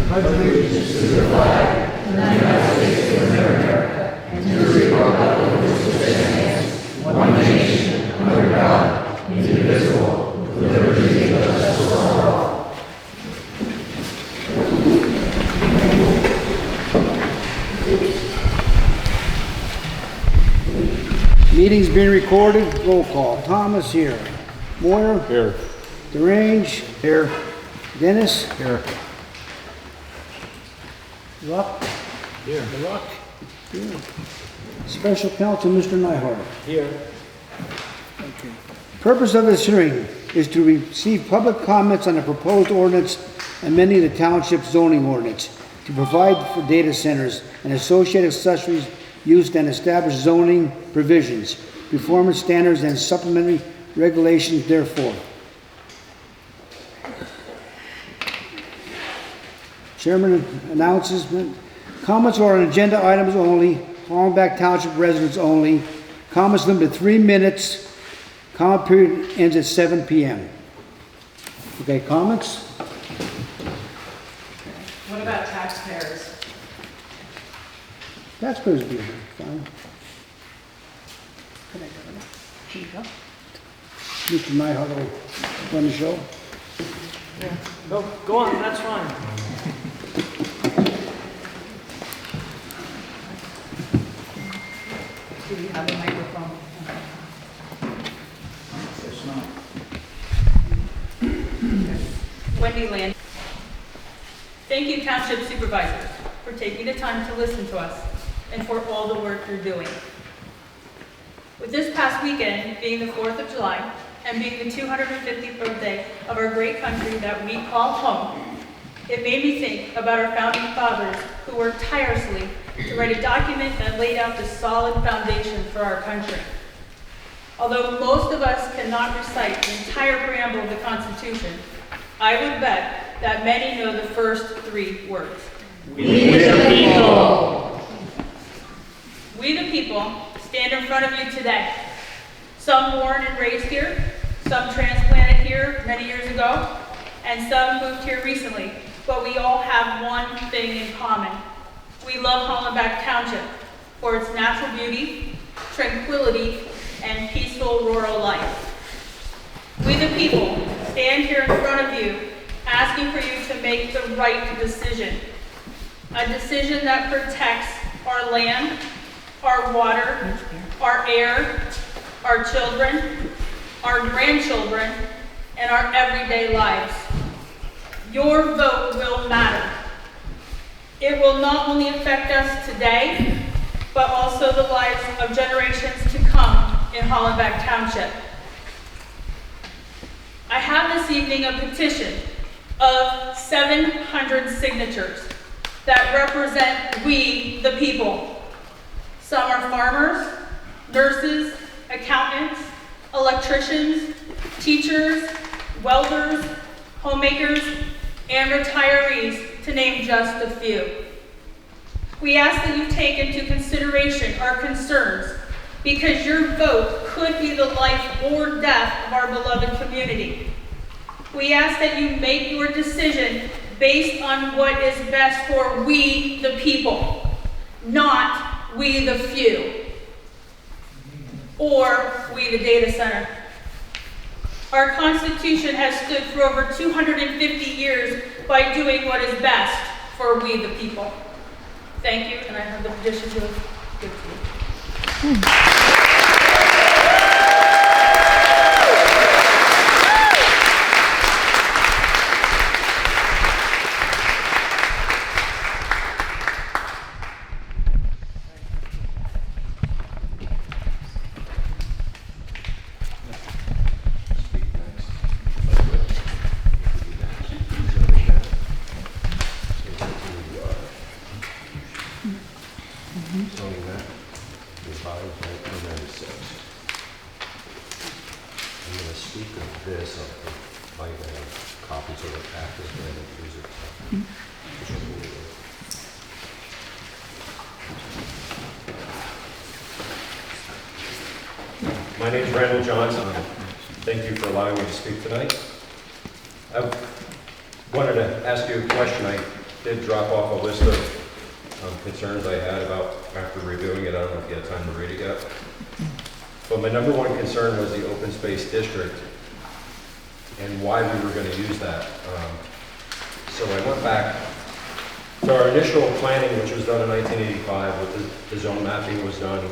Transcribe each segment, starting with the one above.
pledge allegiance to the flag of the United States of America and to the republic for which it stands, one nation, under God, indivisible, with liberty and justice for all. Meeting's being recorded. Roll call. Thomas here. Moyer. Here. DeRange. Here. Dennis. Here. Ruck. Here. Ruck. Here. Special counsel, Mr. Nyhart. Here. Okay. Purpose of this hearing is to receive public comments on the proposed ordinance amending the township zoning ordinance to provide for data centers and associated accessories used and establish zoning provisions, performance standards, and supplementary regulations therefore. Chairman announces comments are on agenda items only, Hollenbeck Township residents only. Comments limited to 3 minutes. Comment period ends at 7 p.m. Okay, comments? What about taxpayers? Taxpayers be here, fine. Here you go. Mr. Nyhart will run the show. Yeah. Go on, that's fine. Do we have a microphone? Wendy Land. Thank you, Township Supervisors, for taking the time to listen to us and for all the work you're doing. With this past weekend being the 4th of July and being the 250th birthday of our great country that we call home, it made me think about our founding fathers who worked tirelessly to write a document that laid out the solid foundation for our country. Although most of us cannot recite the entire preamble of the Constitution, I would bet that many know the first 3 words. We the people. We the people stand in front of you today. Some born and raised here, some transplanted here many years ago, and some moved here recently. But we all have one thing in common. We love Hollenbeck Township for its natural beauty, tranquility, and peaceful rural life. We the people stand here in front of you asking for you to make the right decision. A decision that protects our land, our water, our air, our children, our grandchildren, and our everyday lives. Your vote will matter. It will not only affect us today, but also the lives of generations to come in Hollenbeck Township. I have this evening a petition of 700 signatures that represent we, the people. Some are farmers, nurses, accountants, electricians, teachers, welders, homemakers, and retirees, to name just a few. We ask that you take into consideration our concerns, because your vote could be the life or death of our beloved community. We ask that you make your decision based on what is best for we, the people, not we, the few, or we, the data center. Our Constitution has stood for over 250 years by doing what is best for we, the people. Thank you, and I have the petition to give to you. My name is Randall Johnson. Thank you for allowing me to speak tonight. I wanted to ask you a question. I did drop off a list of concerns I had about after reviewing it. I don't know if you had time to read it yet. But my number one concern was the open space district and why we were going to use that. So I went back to our initial planning, which was done in 1985, with the zone mapping was done.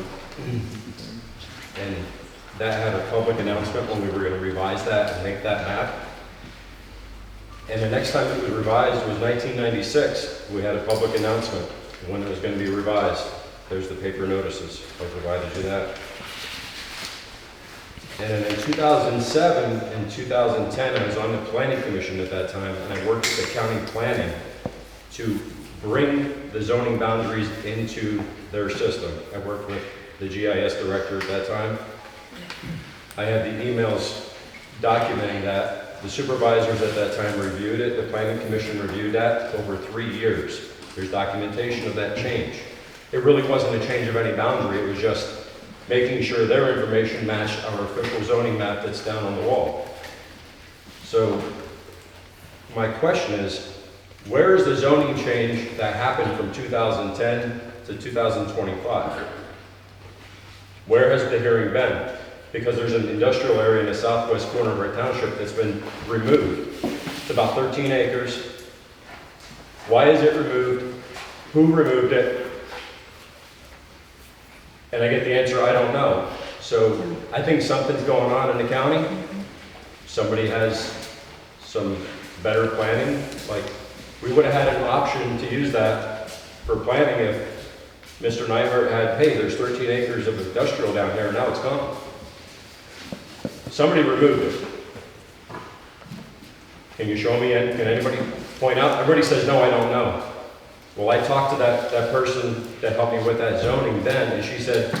And that had a public announcement when we were going to revise that and make that map. And the next time it was revised was 1996. We had a public announcement when it was going to be revised. There's the paper notices. I provided you that. And then in 2007 and 2010, I was on the planning commission at that time, and I worked with the county planning to bring the zoning boundaries into their system. I worked with the GIS director at that time. I had the emails documenting that. The supervisors at that time reviewed it. The planning commission reviewed that over 3 years. There's documentation of that change. It really wasn't a change of any boundary. It was just making sure their information matched our official zoning map that's down on the wall. So my question is, where is the zoning change that happened from 2010 to 2025? Where has the hearing been? Because there's an industrial area in the southwest corner of our township that's been removed. It's about 13 acres. Why is it removed? Who removed it? And I get the answer, I don't know. So I think something's going on in the county. Somebody has some better planning. Like, we would have had an option to use that for planning if Mr. Nyberg had, hey, there's 13 acres of industrial down here, now it's gone. Somebody removed it. Can you show me, can anybody point out? Everybody says, no, I don't know. Well, I talked to that person that helped me with that zoning then, and she said,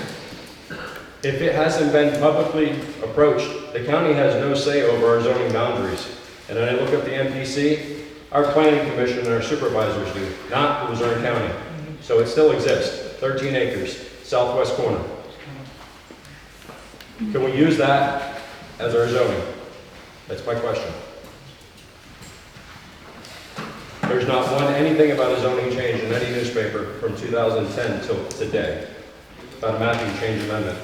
if it hasn't been publicly approached, the county has no say over our zoning boundaries. And then I look up the MPC, our planning commission and our supervisors do, not Luzerne County. So it still exists, 13 acres, southwest corner. Can we use that as our zoning? That's my question. There's not anything about a zoning change in any newspaper from 2010 till today about a mapping change amendment.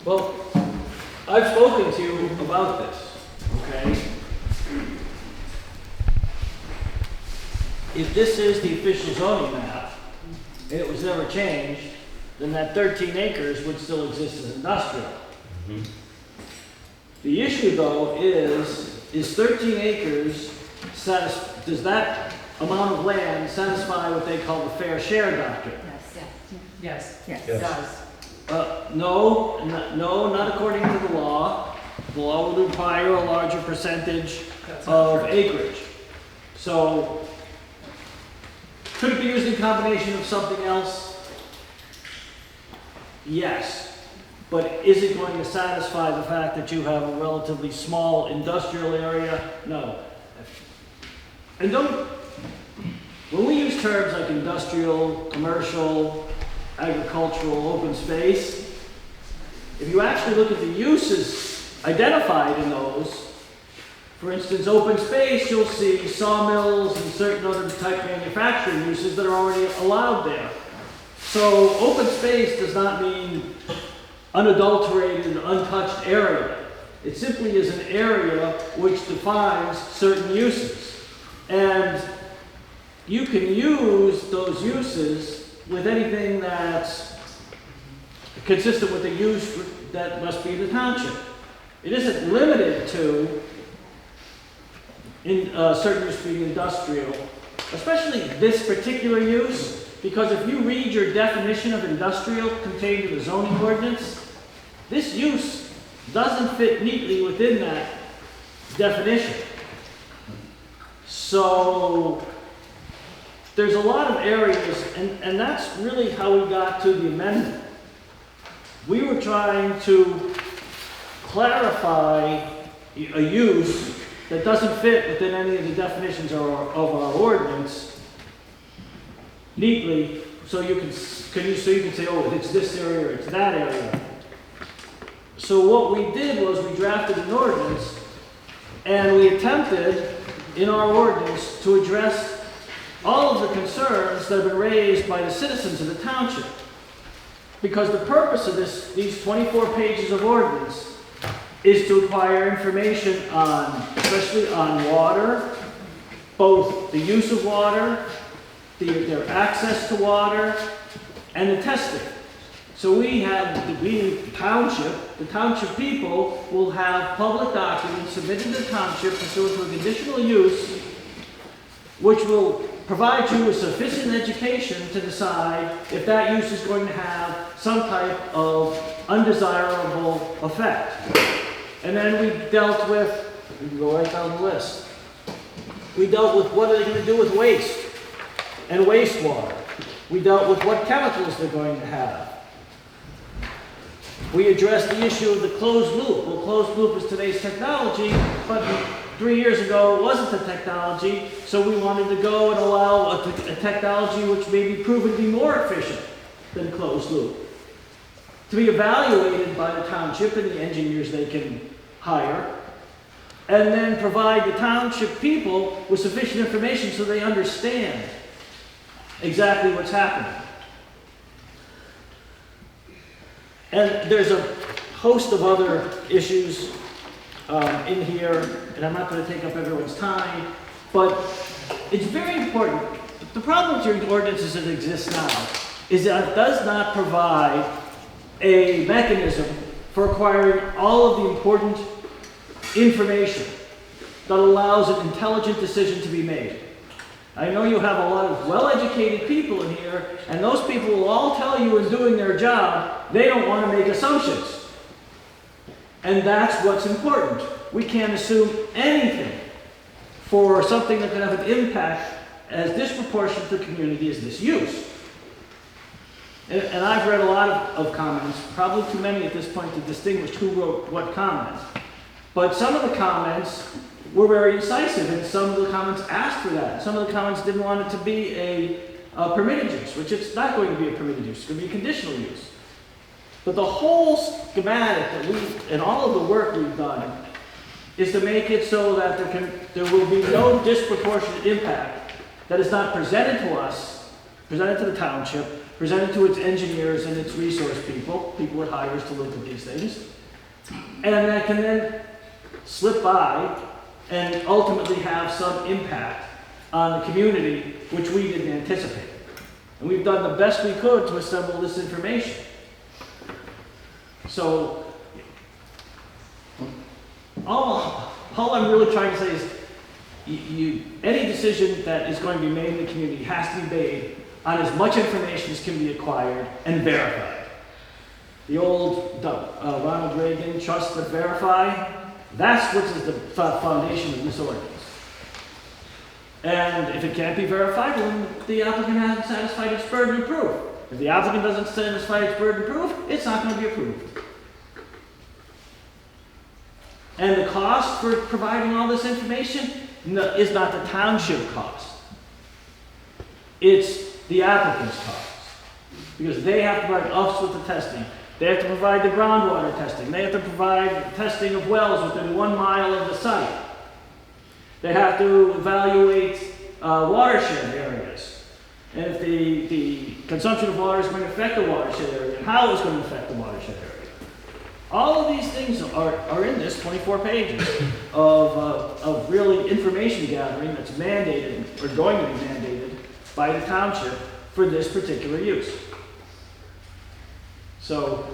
Well, I've spoken to you about this, okay? If this is the official zoning map, and it was never changed, then that 13 acres would still exist as industrial. Mm-hmm. The issue, though, is 13 acres, does that amount of land satisfy what they call the fair share doctrine? Yes. Yes. It does. No, not according to the law. The law would require a larger percentage of acreage. So, could it be used in combination of something else? Yes. But is it going to satisfy the fact that you have a relatively small industrial area? No. And when we use terms like industrial, commercial, agricultural, open space, if you actually look at the uses identified in those, for instance, open space, you'll see sawmills and certain other type manufacturing uses that are already allowed there. So open space does not mean unadulterated, untouched area. It simply is an area which defines certain uses. And you can use those uses with anything that's consistent with the use that must be in the township. It isn't limited to certain use being industrial, especially this particular use, because if you read your definition of industrial contained in the zoning ordinance, this use doesn't fit neatly within that definition. So there's a lot of areas, and that's really how we got to the amendment. We were trying to clarify a use that doesn't fit within any of the definitions of our ordinance neatly, so you can say, oh, it's this area, or it's that area. So what we did was we drafted an ordinance, and we attempted in our ordinance to address all of the concerns that have been raised by the citizens of the township. Because the purpose of these 24 pages of ordinance is to acquire information on, especially on water, both the use of water, their access to water, and the testing. So the township people will have public documents submitted to the township pursuant to a conditional use, which will provide you with sufficient education to decide if that use is going to have some type of undesirable effect. And then we dealt with, we can go right down the list. We dealt with what are they going to do with waste and wastewater. We dealt with what chemicals they're going to have. We addressed the issue of the closed loop. Well, closed loop is today's technology, but 3 years ago it wasn't the technology, so we wanted to go and allow a technology which may be proven to be more efficient than closed loop, to be evaluated by the township and the engineers they can hire, and then provide the township people with sufficient information so they understand exactly what's happening. And there's a host of other issues in here, and I'm not going to take up everyone's time, but it's very important. The problem with your ordinances that exist now is that it does not provide a mechanism for acquiring all of the important information that allows an intelligent decision to be made. I know you have a lot of well-educated people in here, and those people will all tell you in doing their job, they don't want to make assumptions. And that's what's important. We can't assume anything for something that can have an impact as disproportionate to the community as this use. And I've read a lot of comments, probably too many at this point to distinguish who wrote what comments. But some of the comments were very incisive, and some of the comments asked for that. Some of the comments didn't want it to be a permitted use, which it's not going to be a permitted use. It's going to be a conditional use. But the whole schematic that and all of the work we've done is to make it so that there will be no disproportionate impact that is not presented to us, presented to the township, presented to its engineers and its resource people it hires to look at these things, and that can then slip by and ultimately have some impact on the community, which we didn't anticipate. And we've done the best we could to assemble this information. So, all I'm really trying to say is any decision that is going to be made in the community has to be made on as much information as can be acquired and verified. The old Ronald Reagan, trust but verify, that's what is the foundation of this ordinance. And if it can't be verified, then the applicant hasn't satisfied its burden of proof. If the applicant doesn't satisfy its burden of proof, it's not going to be approved. And the cost for providing all this information is not the township cost. It's the applicant's cost. Because they have to provide us with the testing. They have to provide the groundwater testing. They have to provide testing of wells within 1 mile of the site. They have to evaluate watershed areas. And if the consumption of water is going to affect the watershed area, and how it's going to affect the watershed area. All of these things are in this 24 pages of really information gathering that's mandated, or going to be mandated, by the township for this particular use. So,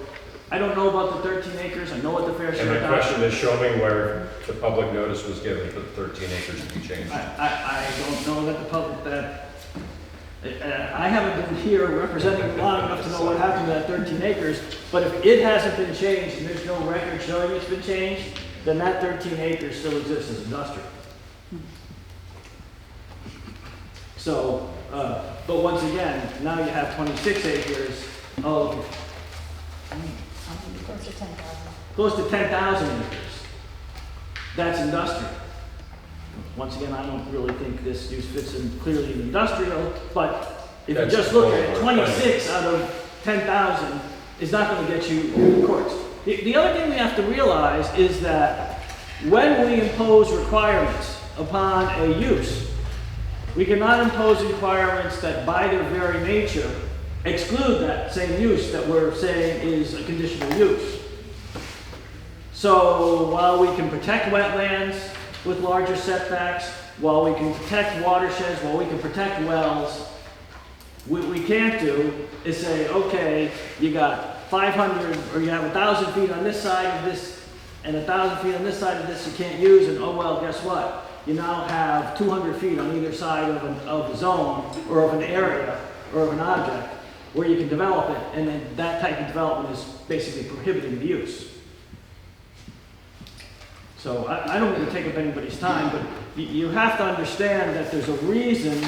I don't know about the 13 acres, I know what the fair share And my question is, show me where the public notice was given for the 13 acres to be changed. I don't know that the public, I haven't been here representing long enough to know what happened to that 13 acres, but if it hasn't been changed and there's no record showing it's been changed, then that 13 acres still exists as industrial. So, but once again, now you have 26 acres of Close to 10,000. close to 10,000 acres. That's industrial. Once again, I don't really think this use fits in clearly in industrial, but If you That's just look at all it, our 26 out of 10,000 is not gonna get you in the courts. The other thing we have to realize is that when we impose requirements upon a use, we cannot impose requirements that by their very nature exclude that same use that we're saying is a conditional use. So while we can protect wetlands with larger setbacks, while we can protect watersheds, while we can protect wells, what we can't do is say, okay, you got 500, or you have 1,000 feet on this side of this, and 1,000 feet on this side of this you can't use, and oh well, guess what? You now have 200 feet on either side of a zone, or of an area, or of an object, where you can develop it, and then that type of development is basically prohibiting the use. So I don't want to take up anybody's time, but you have to understand that there's a reason,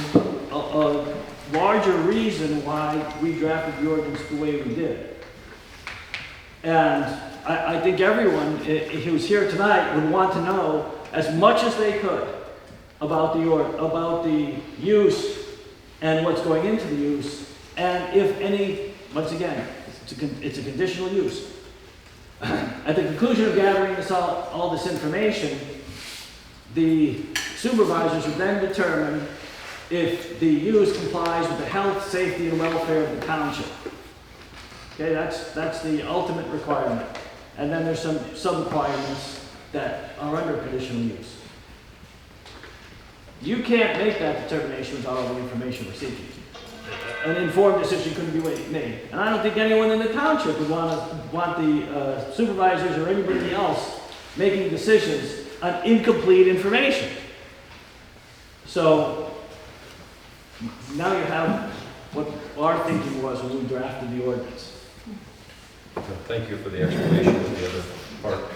a larger reason why we drafted the ordinance the way we did. And I think everyone who's here tonight would want to know as much as they could about the use and what's going into the use, and if any, once again, it's a conditional use. At the conclusion of gathering all this information, the supervisors would then determine if the use complies with the health, safety, and welfare of the township. Okay, that's the ultimate requirement. And then there's some sub-requirements that are under conditional use. You can't make that determination without all the information we're seeking. An informed decision couldn't be made. And I don't think anyone in the township would want the supervisors or anybody else making decisions on incomplete information. So now you have what our thinking was when we drafted the ordinance. So thank you for the explanation of the other part.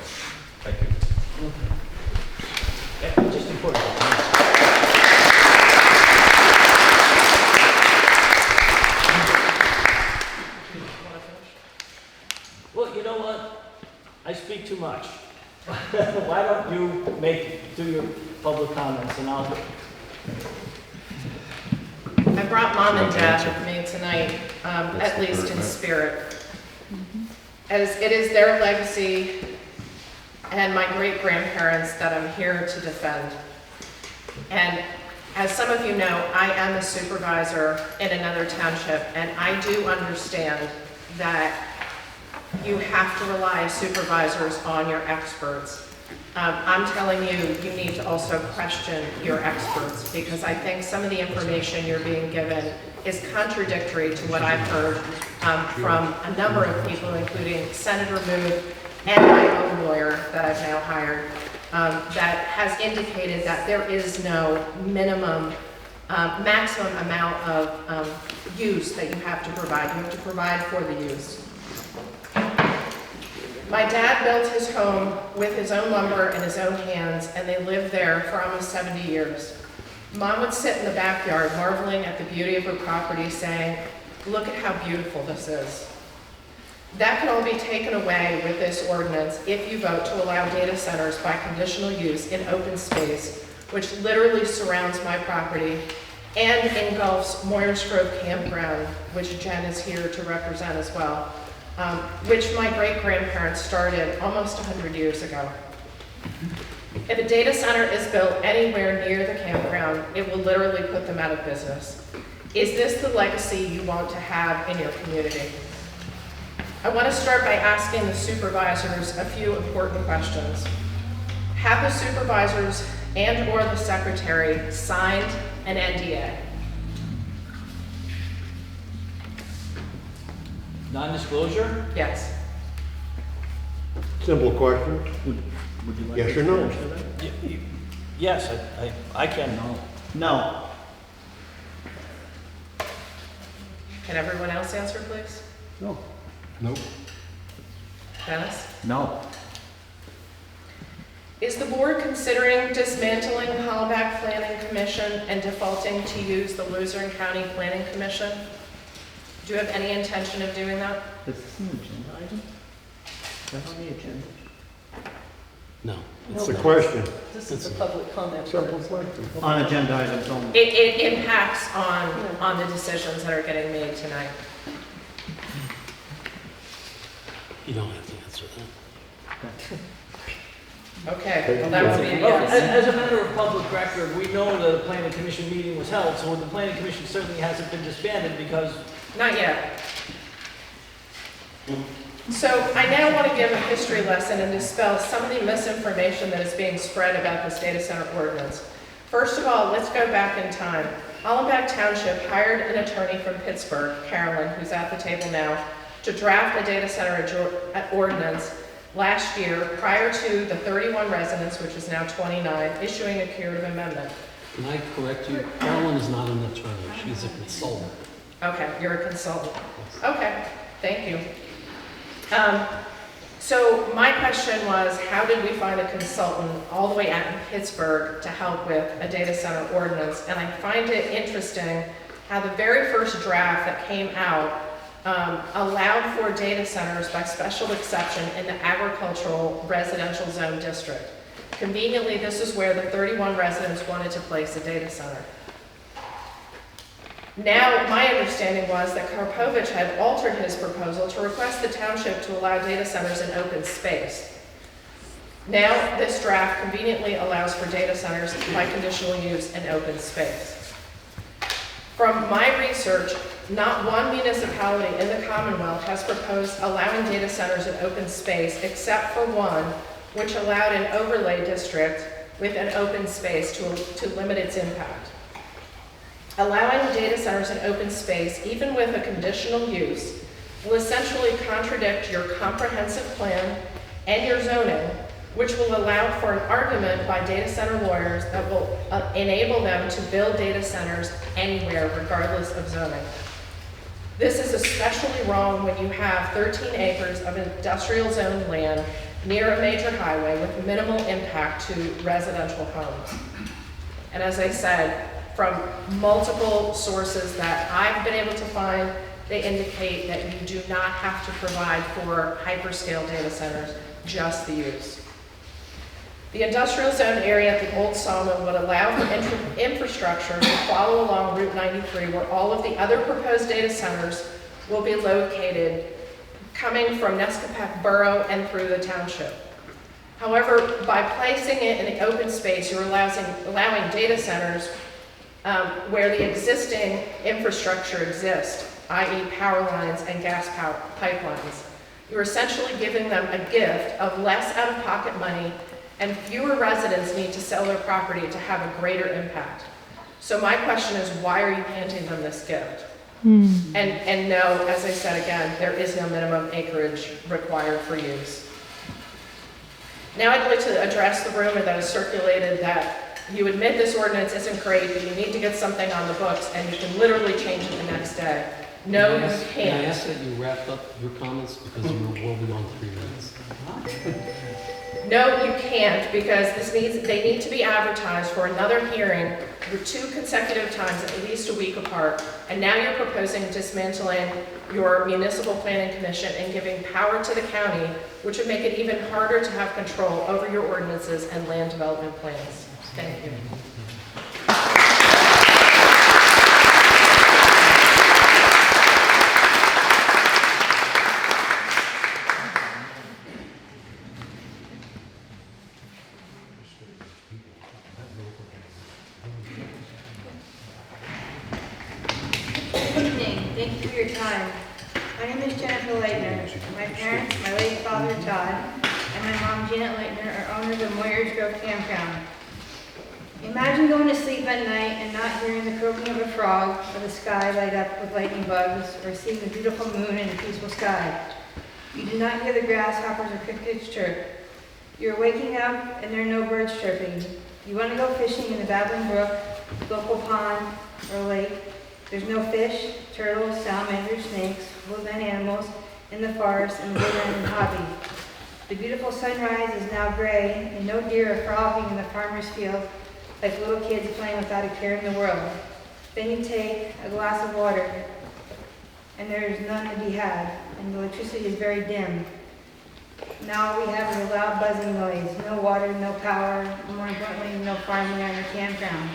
Thank you. Yeah, just important. Well, you know what? I speak too much. Why don't you do your public comments and I'll... I brought mom and dad with me tonight, at least in spirit. As it is their legacy and my great-grandparents that I'm here to defend. And as some of you know, I am a supervisor in another township, and I do understand that you have to rely as supervisors on your experts. I'm telling you, you need to also question your experts, because I think some of the information you're being given is contradictory to what I've heard from a number of people, including Senator Mood and my own lawyer that I've now hired, that has indicated that there is no maximum amount of use that you have to provide. You have to provide for the use. My dad built his home with his own lumber and his own hands, and they lived there for almost 70 years. Mom would sit in the backyard marveling at the beauty of her property, saying, "Look at how beautiful this is." That can all be taken away with this ordinance if you vote to allow data centers by conditional use in open space, which literally surrounds my property and engulfs Moyers Grove Campground, which Jen is here to represent as well. Which my great-grandparents started almost 100 years ago. If a data center is built anywhere near the campground, it will literally put them out of business. Is this the legacy you want to have in your community? I want to start by asking the supervisors a few important questions. Have the supervisors and/or the secretary signed an NDA? Non-disclosure? Yes. Simple question. Would you like Yes to or no? answer that? Yes, I can. No. Can everyone else answer, please? No. Nope. Dennis? No. Is the board considering dismantling Hollaback Planning Commission and defaulting to use the Luzerne County Planning Commission? Do you have any intention of doing that? Is this an agenda item? That's on the agenda. No. It's the question. This is the public comment. Simple question. On agenda items only. It impacts on the decisions that are getting made tonight. You don't have to answer that. Okay, well, that would be a Well, yes. as a matter of public record, we know that a planning commission meeting was held, so the planning commission certainly hasn't been disbanded because Not yet. So I now want to give a history lesson and dispel some of the misinformation that is being spread about this data center ordinance. First of all, let's go back in time. Hobbie Township hired an attorney from Pittsburgh, Carolyn, who's at the table now, to draft a data center ordinance last year prior to the 31 residents, which is now 29, issuing a curative amendment. Can I correct you? Carolyn is not an attorney. She's a consultant. Okay, you're a consultant. Okay, thank you. So my question was, how did we find a consultant all the way out in Pittsburgh to help with a data center ordinance? And I find it interesting how the very first draft that came out allowed for data centers by special exception in the agricultural residential zone district. Conveniently, this is where the 31 residents wanted to place a data center. Now, my understanding was that Karpovich had altered his proposal to request the township to allow data centers in open space. Now, this draft conveniently allows for data centers by conditional use in open space. From my research, not one municipality in the Commonwealth has proposed allowing data centers in open space except for one, which allowed an overlay district with an open space to limit its impact. Allowing data centers in open space, even with a conditional use, will essentially contradict your comprehensive plan and your zoning, which will allow for an argument by data center lawyers that will enable them to build data centers anywhere, regardless of zoning. This is especially wrong when you have 13 acres of industrial zone land near a major highway with minimal impact to residential homes. And as I said, from multiple sources that I've been able to find, they indicate that you do not have to provide for hyperscale data centers, just the use. The industrial zone area at the old sawmill would allow for infrastructure to follow along Route 93, where all of the other proposed data centers will be located, coming from Nescopeck Borough and through the township. However, by placing it in the open space, you're allowing data centers where the existing infrastructure exists, i.e. power lines and gas pipelines. You're essentially giving them a gift of less out-of-pocket money, and fewer residents need to sell their property to have a greater impact. So my question is, why are you handing them this gift? And no, as I said again, there is no minimum acreage required for use. Now I'd like to address the rumor that is circulated that you admit this ordinance isn't great, but you need to get something on the books and you can literally change it the next day. No, you can't. Can I ask that you wrap up your comments because we'll be on 3 minutes. No, you can't, because they need to be advertised for another hearing for 2 consecutive times, at least a week apart. And now you're proposing dismantling your municipal planning commission and giving power to the county, which would make it even harder to have control over your ordinances and land development plans. Thank you. Good evening. Thank you for your time. My name is Jennifer Leitner. My parents, my late father Todd, and my mom Janet Leitner are owners of Moyers Grove Campground. Imagine going to sleep at night and not hearing the croaking of a frog, or the sky light up with lightning bugs, or seeing the beautiful moon in a peaceful sky. You do not hear the grasshoppers or crickets chirp. You're waking up and there are no birds chirping. You want to go fishing in a babbling brook, local pond, or lake. There's no fish, turtles, salamanders, snakes, woodland animals in the forest and the woodland and Hobbie. The beautiful sunrise is now gray, and no deer are frolicking in the farmer's field like little kids playing without a care in the world. Then you take a glass of water, and there is none to be had, and the electricity is very dim. Now all we have is a loud buzzing noise, no water, no power, more importantly, no farmland or campground.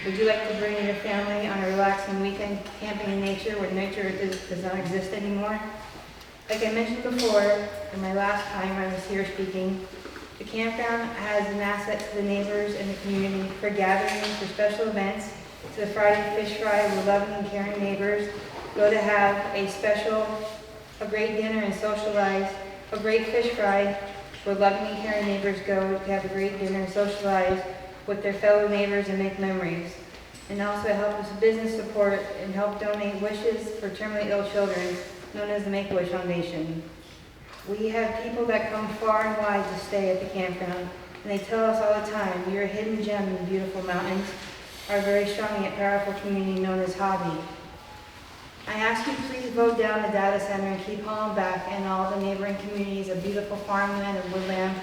Would you like to bring your family on a relaxing weekend camping in nature where nature does not exist anymore? Like I mentioned before, in my last time I was here speaking, the campground has an asset to the neighbors and the community for gatherings, for special events, to the Friday fish fry where loving and caring neighbors go to have a great dinner and socialize, a great fish fry where loving and caring neighbors go to have a great dinner and socialize with their fellow neighbors and make memories. And also help with business support and help donate wishes for terminally ill children, known as the Make-A-Wish Foundation. We have people that come far and wide to stay at the campground, and they tell us all the time, you're a hidden gem in the beautiful mountains, our very strong yet powerful community known as Hobbie. I ask you please vote down the data center and keep Holland back and all the neighboring communities of beautiful farmland and woodland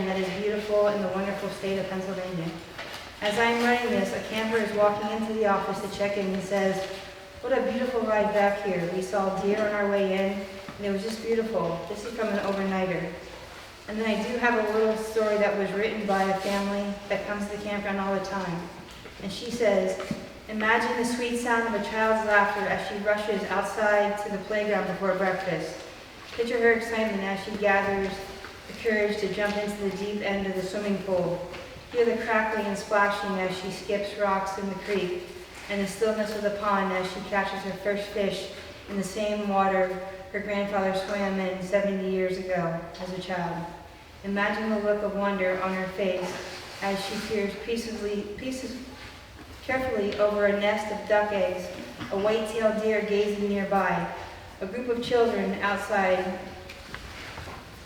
that is beautiful in the wonderful state of Pennsylvania. As I'm writing this, a camper is walking into the office to check in and says, what a beautiful ride back here. We saw deer on our way in, and it was just beautiful. This is from an overnighter. And then I do have a little story that was written by a family that comes to the campground all the time. And she says, imagine the sweet sound of a child's laughter as she rushes outside to the playground before breakfast. Picture her excitement as she gathers the courage to jump into the deep end of the swimming pool. Hear the crackling and splashing as she skips rocks in the creek, and the stillness of the pond as she catches her first fish in the same water her grandfather swam in 70 years ago as a child. Imagine the look of wonder on her face as she peers carefully over a nest of duck eggs, a white-tailed deer gazing nearby, a group of children outside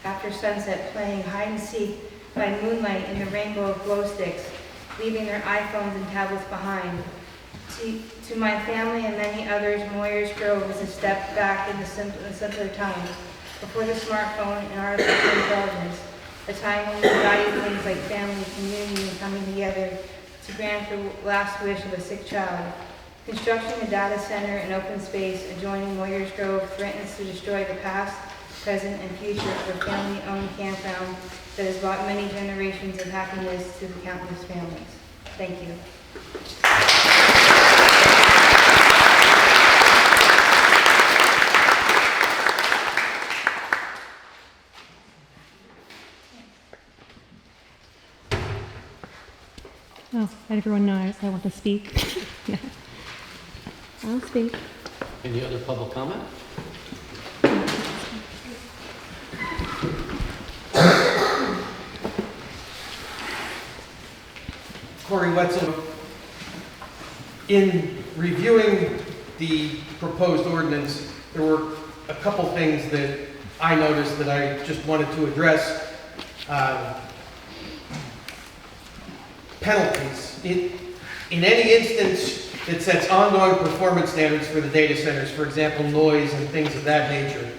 after sunset playing hide-and-seek by moonlight in the rainbow of glow sticks, leaving their iPhones and tablets behind. To my family and many others, Moyers Grove is a step back in the simpler times, before the smartphone and artificial intelligence, a time when we value things like family, community, and coming together to grant the last wish of a sick child. Constructing a data center and open space adjoining Moyers Grove threatens to destroy the past, present, and future of a family-owned campground that has brought many generations of happiness to the countless families. Thank you. Oh, everyone knows I want to speak. Yeah. I'll speak. Any other public comment? Corey Wetzel. In reviewing the proposed ordinance, there were a couple things that I noticed that I just wanted to address. Penalties. In any instance that sets ongoing performance standards for the data centers, for example, noise and things of that nature,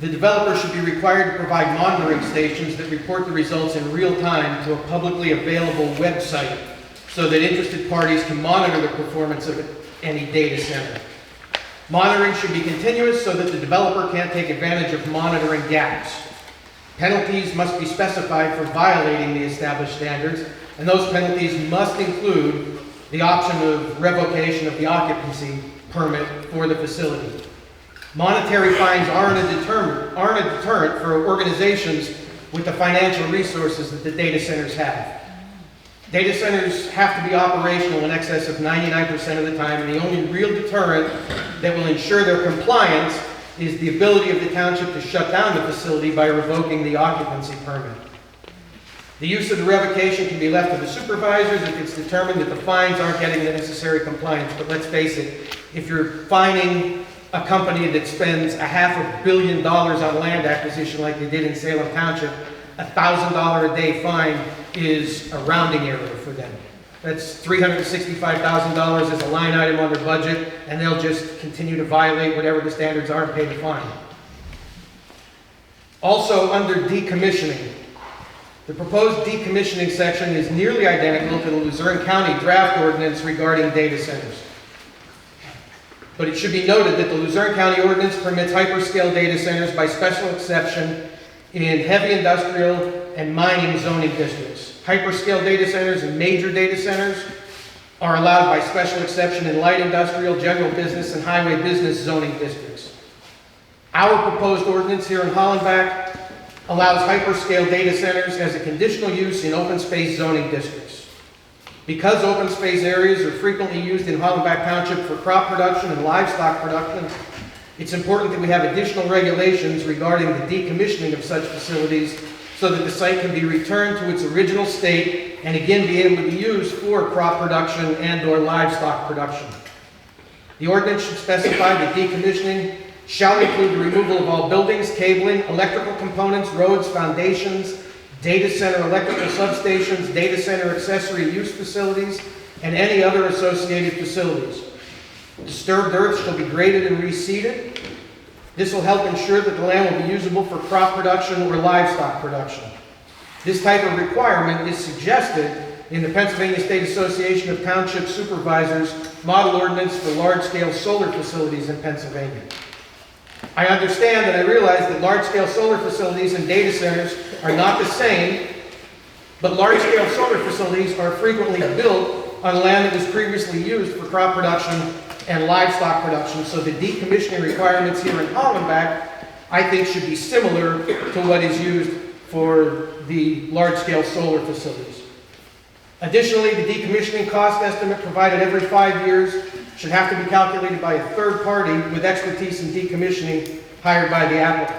the developer should be required to provide monitoring stations that report the results in real time to a publicly available website so that interested parties can monitor the performance of any data center. Monitoring should be continuous so that the developer can't take advantage of monitoring gaps. Penalties must be specified for violating the established standards, and those penalties must include the option of revocation of the occupancy permit for the facility. Monetary fines aren't a deterrent for organizations with the financial resources that the data centers have. Data centers have to be operational in excess of 99% of the time, and the only real deterrent that will ensure their compliance is the ability of the township to shut down the facility by revoking the occupancy permit. The use of the revocation can be left to the supervisors if it's determined that the fines aren't getting the necessary compliance. But let's face it, if you're fining a company that spends $500 million on land acquisition like they did in Salem Township, $1,000 a day fine is a rounding error for them. That's $365,000 as a line item on their budget, and they'll just continue to violate whatever the standards are and pay the fine. Also, under decommissioning, the proposed decommissioning section is nearly identical to the Luzerne County draft ordinance regarding data centers. but it should be noted that the Luzerne County Ordinance permits hyperscale data centers by special exception in heavy industrial and mining zoning districts. Hyperscale data centers and major data centers are allowed by special exception in light industrial, general business, and highway business zoning districts. Our proposed ordinance here in Hollenbach allows hyperscale data centers as a conditional use in open space zoning districts. Because open space areas are frequently used in Hobbie Township for crop production and livestock production, it's important that we have additional regulations regarding the decommissioning of such facilities so that the site can be returned to its original state and again be able to be used for crop production and/or livestock production. The ordinance should specify that decommissioning shall include the removal of all buildings, cabling, electrical components, roads, foundations, data center electrical substations, data center accessory use facilities, and any other associated facilities. Disturbed earth shall be graded and reseeded. This will help ensure that the land will be usable for crop production or livestock production. This type of requirement is suggested in the Pennsylvania State Association of Township Supervisors Model Ordinance for Large-Scale Solar Facilities in Pennsylvania. I understand and I realize that large-scale solar facilities and data centers are not the same, but large-scale solar facilities are frequently built on land that was previously used for crop production and livestock production, so the decommissioning requirements here in Hollenbach, I think, should be similar to what is used for the large-scale solar facilities. Additionally, the decommissioning cost estimate provided every 5 years should have to be calculated by a third party with expertise in decommissioning hired by the applicant.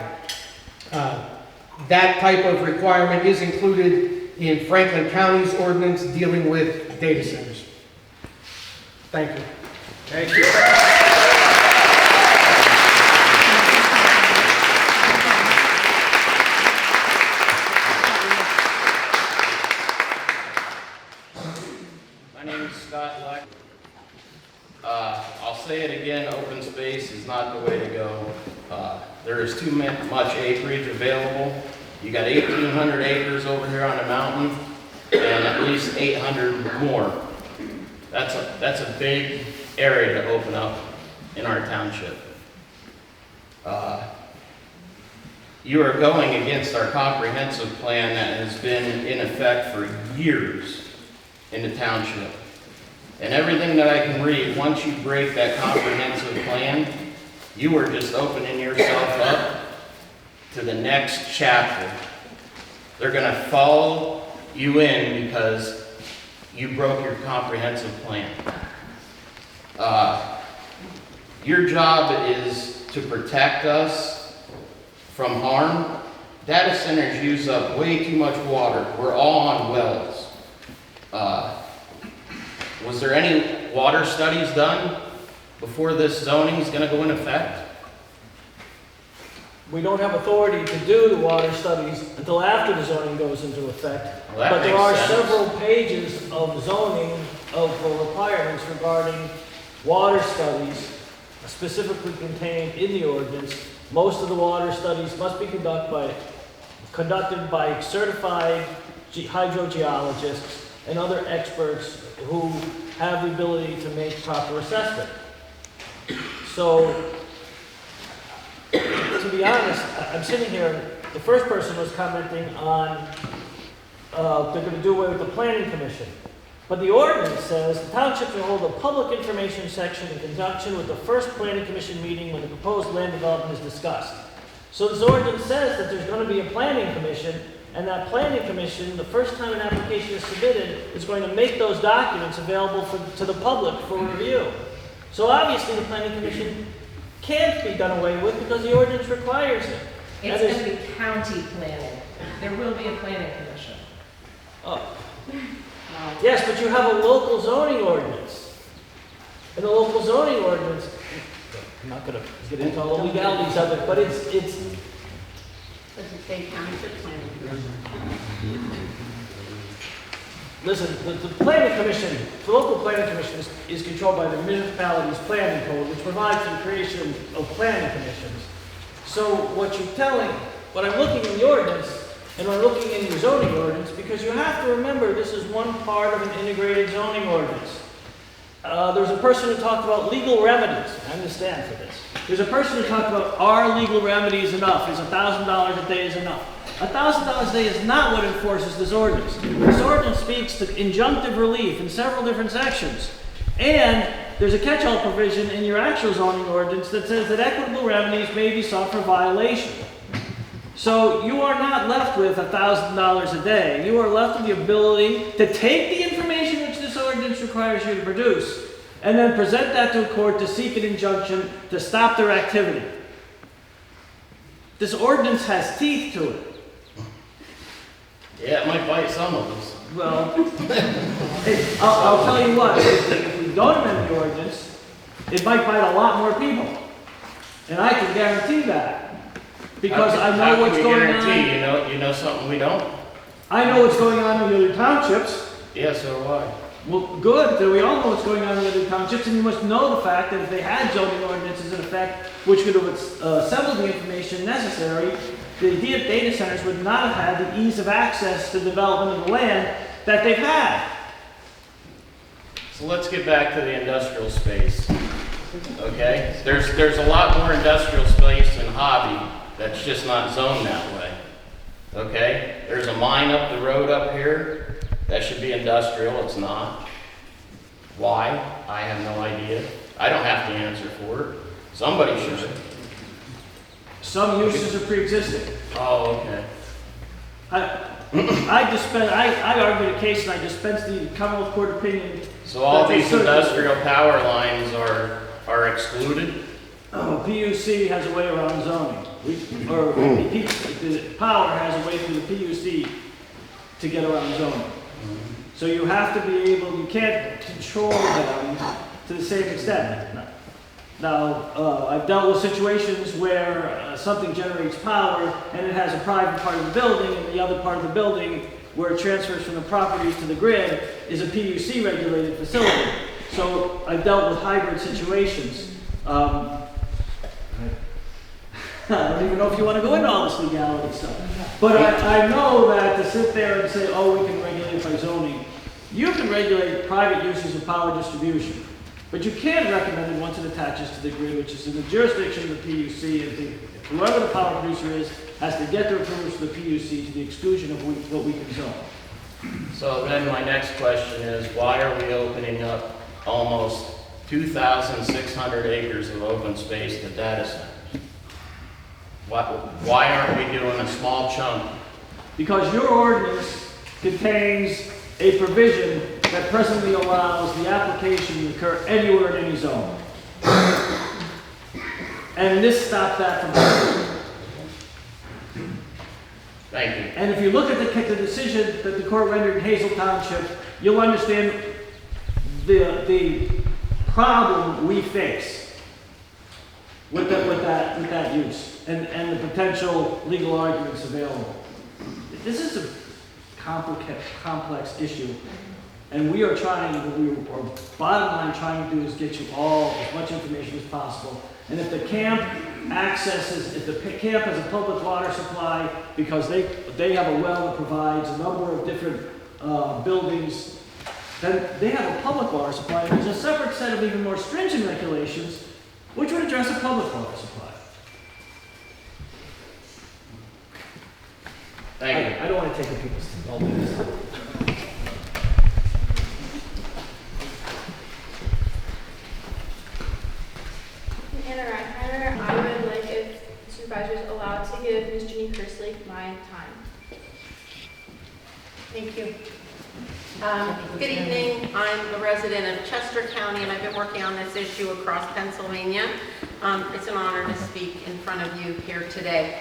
That type of requirement is included in Franklin County's ordinance dealing with data centers. Thank you. Thank you. My name is Scott Leck. I'll say it again, open space is not the way to go. There is too much acreage available. You got 1,800 acres over here on the mountain and at least 800 more. That's a big area to open up in our township. You are going against our comprehensive plan that has been in effect for years in the township. And everything that I can read, once you break that comprehensive plan, you are just opening yourself up to the next chapter. They're going to follow you in because you broke your comprehensive plan. Your job is to protect us from harm. Data centers use up way too much water. We're all on wells. Was there any water studies done before this zoning is going to go into effect? We don't have authority to do the water studies until after the zoning goes into effect. Well, that but there makes are sense. several pages of zoning of requirements regarding water studies specifically contained in the ordinance. Most of the water studies must be conducted by certified hydrogeologists and other experts who have the ability to make proper assessment. So, to be honest, I'm sitting here, the first person was commenting on they're going to do away with the planning commission. But the ordinance says the township will hold a public information section in conjunction with the first planning commission meeting when the proposed land development is discussed. So this ordinance says that there's going to be a planning commission, and that planning commission, the first time an application is submitted, is going to make those documents available to the public for review. So obviously the planning commission can't be done away with because the ordinance requires it. It's going to be county planning. There will be a planning commission. Oh. Yes, but you have a local zoning ordinance. And the local zoning ordinance, I'm not going to get into all the legalities of it, but it's Does it say township planning? listen, the planning commission, the local planning commission is controlled by the municipality's planning code, which provides for the creation of planning commissions. So what I'm looking in the ordinance, and I'm looking in your zoning ordinance, because you have to remember this is one part of an integrated zoning ordinance. There's a person who talked about legal remedies. I understand for this. There's a person who talked about, are legal remedies enough? Is $1,000 a day is enough? $1,000 a day is not what enforces this ordinance. This ordinance speaks to injunctive relief in several different sections. And there's a catch-all provision in your actual zoning ordinance that says that equitable remedies may be sought for violation. So you are not left with $1,000 a day. You are left with the ability to take the information which this ordinance requires you to produce and then present that to a court to seek an injunction to stop their activity. This ordinance has teeth to it. Yeah, it might bite some of us. Well, hey, I'll tell you what, if we don't amend the ordinance, it might bite a lot more people. And I can guarantee that. Because I know what's going on. You know something we don't? I know what's going on in the other townships. Yeah, so do I. Well, good, then we all know what's going on in the other townships, and you must know the fact that if they had zoning ordinances in effect, which could have assembled the information necessary, the data centers would not have had the ease of access to development of the land that they've had. So let's get back to the industrial space. Okay? There's a lot more industrial space in Hobbie that's just not zoned that way. Okay? There's a mine up the road up here. That should be industrial. It's not. Why? I have no idea. I don't have to answer for it. Somebody should. Some uses are pre-existing. Oh, okay. I argued a case and I dispensed the Commonwealth Court opinion. So all these industrial power lines are excluded? Oh, PUC has a way around zoning. The power has a way through the PUC to get around zoning. So you have to be able, you can't control them to the same extent. Now, I've dealt with situations where something generates power and it has a private part of the building, and the other part of the building where it transfers from the properties to the grid is a PUC regulated facility. So I've dealt with hybrid situations. I don't even know if you want to go into all this legality stuff. But I know that to sit there and say, oh, we can regulate it by zoning. You can regulate private uses of power distribution. But you can't recommend it once it attaches to the grid, which is in the jurisdiction of the PUC. And whoever the power producer is has to get their approval from the PUC to the exclusion of what we can zone. So then my next question is, why are we opening up almost 2,600 acres of open space to data centers? Why aren't we doing a small chunk? Because your ordinance contains a provision that presently allows the application to occur anywhere in any zone. And this stopped that from happening. Thank you. And if you look at the decision that the court rendered in Hazel Township, you'll understand the problem we face with that use and the potential legal arguments available. This is a complex issue, and we are trying, our bottom line trying to do is get you all as much information as possible. And if the camp if the camp has a public water supply because they have a well that provides a number of different buildings, then they have a public water supply. And there's a separate set of even more stringent regulations which would address a public water supply. Thank you. I don't want to take the people's all this. I would like if supervisors allowed to give Ms. Jenny Kersley my time. Thank you. Good evening. I'm a resident of Chester County, and I've been working on this issue across Pennsylvania. It's an honor to speak in front of you here today.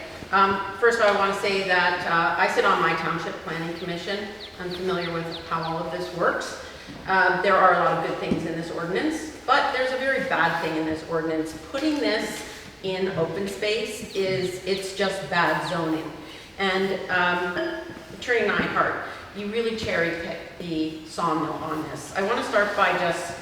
First of all, I want to say that I sit on my Township Planning Commission. I'm familiar with how all of this works. There are a lot of good things in this ordinance, but there's a very bad thing in this ordinance. Putting this in open space it's just bad zoning. And Attorney Nyhart, you really cherry-picked the sawmill on this. I want to start by just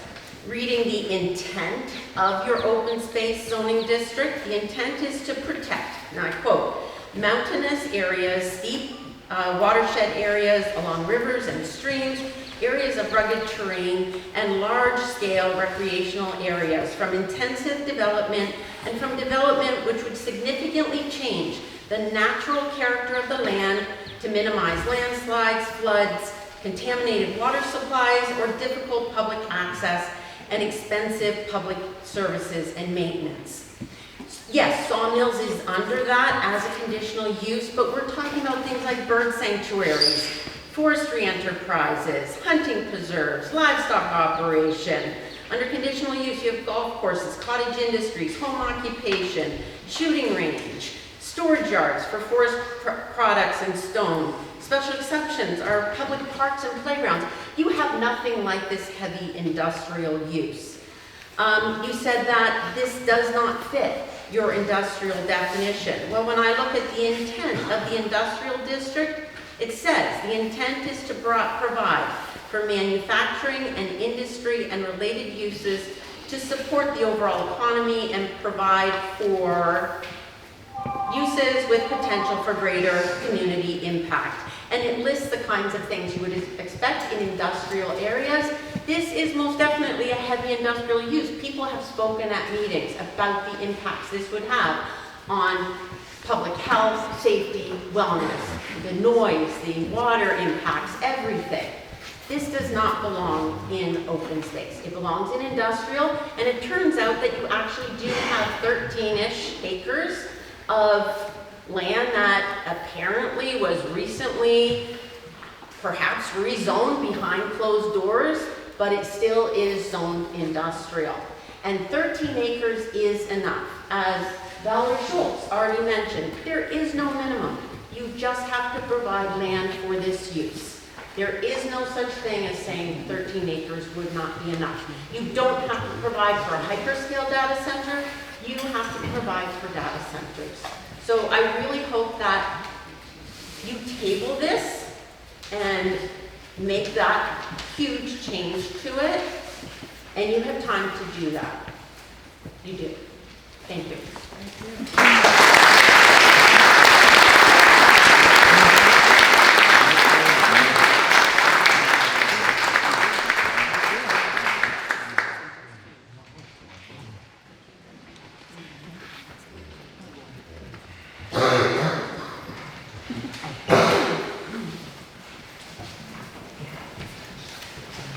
reading the intent of your open space zoning district. The intent is to protect, and I quote, mountainous areas, steep watershed areas along rivers and streams, areas of rugged terrain, and large-scale recreational areas from intensive development and from development which would significantly change the natural character of the land to minimize landslides, floods, contaminated water supplies, or difficult public access and expensive public services and maintenance. Yes, sawmills is under that as a conditional use, but we're talking about things like bird sanctuaries, forestry enterprises, hunting preserves, livestock operation. Under conditional use, you have golf courses, cottage industries, home occupation, shooting range, storage yards for forest products and stone. Special exceptions are public parks and playgrounds. You have nothing like this heavy industrial use. You said that this does not fit your industrial definition. Well, when I look at the intent of the industrial district, it says the intent is to provide for manufacturing and industry and related uses to support the overall economy and provide for uses with potential for greater community impact. And it lists the kinds of things you would expect in industrial areas. This is most definitely a heavy industrial use. People have spoken at meetings about the impacts this would have on public health, safety, wellness, the noise, the water impacts, everything. This does not belong in open space. It belongs in industrial, and it turns out that you actually do have 13-ish acres of land that apparently was recently perhaps rezoned behind closed doors, but it still is zoned industrial. And 13 acres is enough. As Valerie Schultz already mentioned, there is no minimum. You just have to provide land for this use. There is no such thing as saying 13 acres would not be enough. You don't have to provide for a hyperscale data center. You have to provide for data centers. So I really hope that you table this and make that huge change to it, and you have time to do that. You do. Thank you.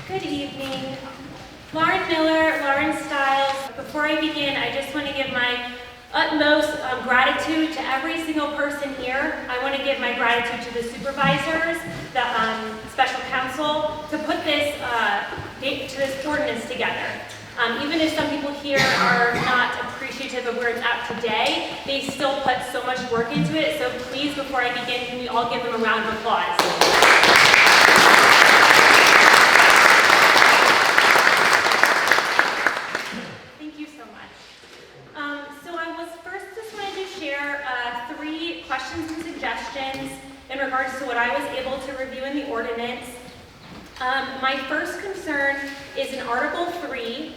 Good evening. Lauren Miller, Lauren Stiles. Before I begin, I just want to give my utmost gratitude to every single person here. I want to give my gratitude to the supervisors, the special counsel, to put this ordinance together. Even if some people here are not appreciative of where it's at today, they still put so much work into it. So please, before I begin, can we all give them a round of applause? Questions and suggestions in regards to what I was able to review in the ordinance. My first concern is in Article 3.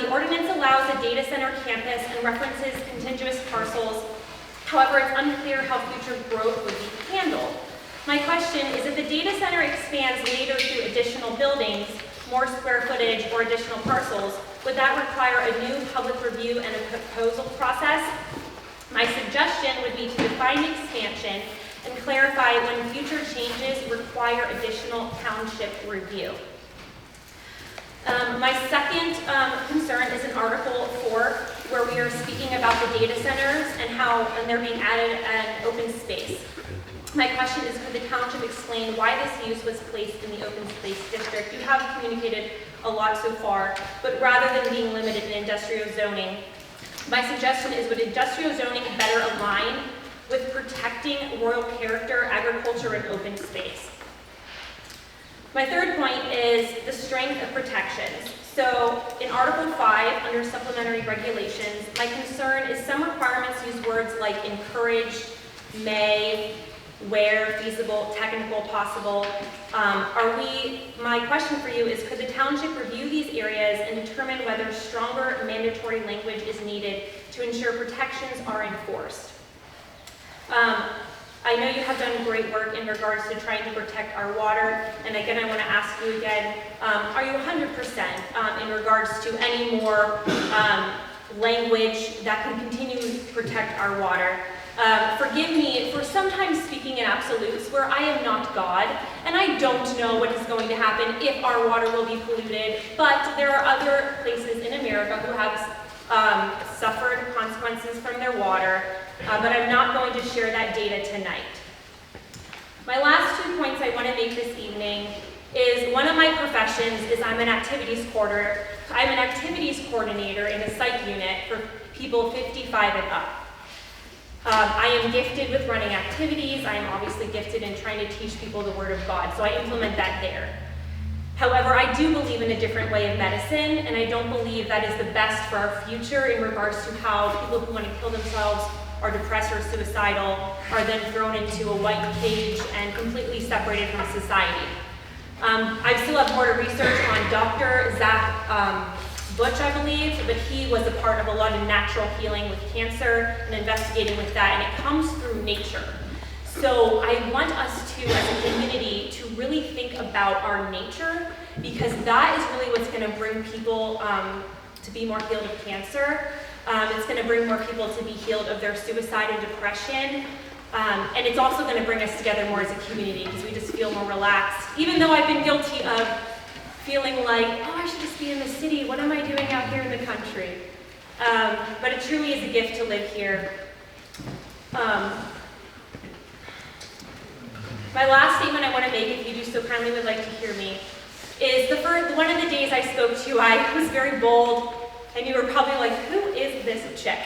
The ordinance allows a data center campus and references contiguous parcels. However, it's unclear how future growth would be handled. My question is, if the data center expands later through additional buildings, more square footage, or additional parcels, would that require a new public review and a proposal process? My suggestion would be to define expansion and clarify when future changes require additional township review. My second concern is in Article 4, where we are speaking about the data centers and how they're being added an open space. My question is, could the township explain why this use was placed in the open space district? You have communicated a lot so far, but rather than being limited in industrial zoning, my suggestion is, would industrial zoning better align with protecting rural character, agriculture, and open space? My third point is the strength of protections. So in Article 5, under supplementary regulations, my concern is some requirements use words like encouraged, may, where, feasible, technical, possible. My question for you is, could the township review these areas and determine whether stronger mandatory language is needed to ensure protections are enforced? I know you have done great work in regards to trying to protect our water, and again, I want to ask you again, are you 100% in regards to any more language that can continue to protect our water? Forgive me for sometimes speaking in absolutes where I am not God, and I don't know what is going to happen if our water will be polluted, but there are other places in America who have suffered consequences from their water, but I'm not going to share that data tonight. My last 2 points I want to make this evening is one of my professions is I'm an activities coordinator. I'm an activities coordinator in a psych unit for people 55 and up. I am gifted with running activities. I am obviously gifted in trying to teach people the Word of God, so I implement that there. However, I do believe in a different way of medicine, and I don't believe that is the best for our future in regards to how people who want to kill themselves, are depressed or suicidal, are then thrown into a white cage and completely separated from society. I still have more to research on Dr. Zach Butch, I believe, but he was a part of a lot of natural healing with cancer and investigating with that, and it comes through nature. So I want us to, as a community, to really think about our nature, because that is really what's going to bring people to be more healed of cancer. It's going to bring more people to be healed of their suicide and depression. And it's also going to bring us together more as a community, because we just feel more relaxed. Even though I've been guilty of feeling like, oh, I should just be in the city. What am I doing out here in the country? But it truly is a gift to live here. My last statement I want to make, if you do so kindly would like to hear me, is one of the days I spoke to you, I was very bold, and you were probably like, who is this chick?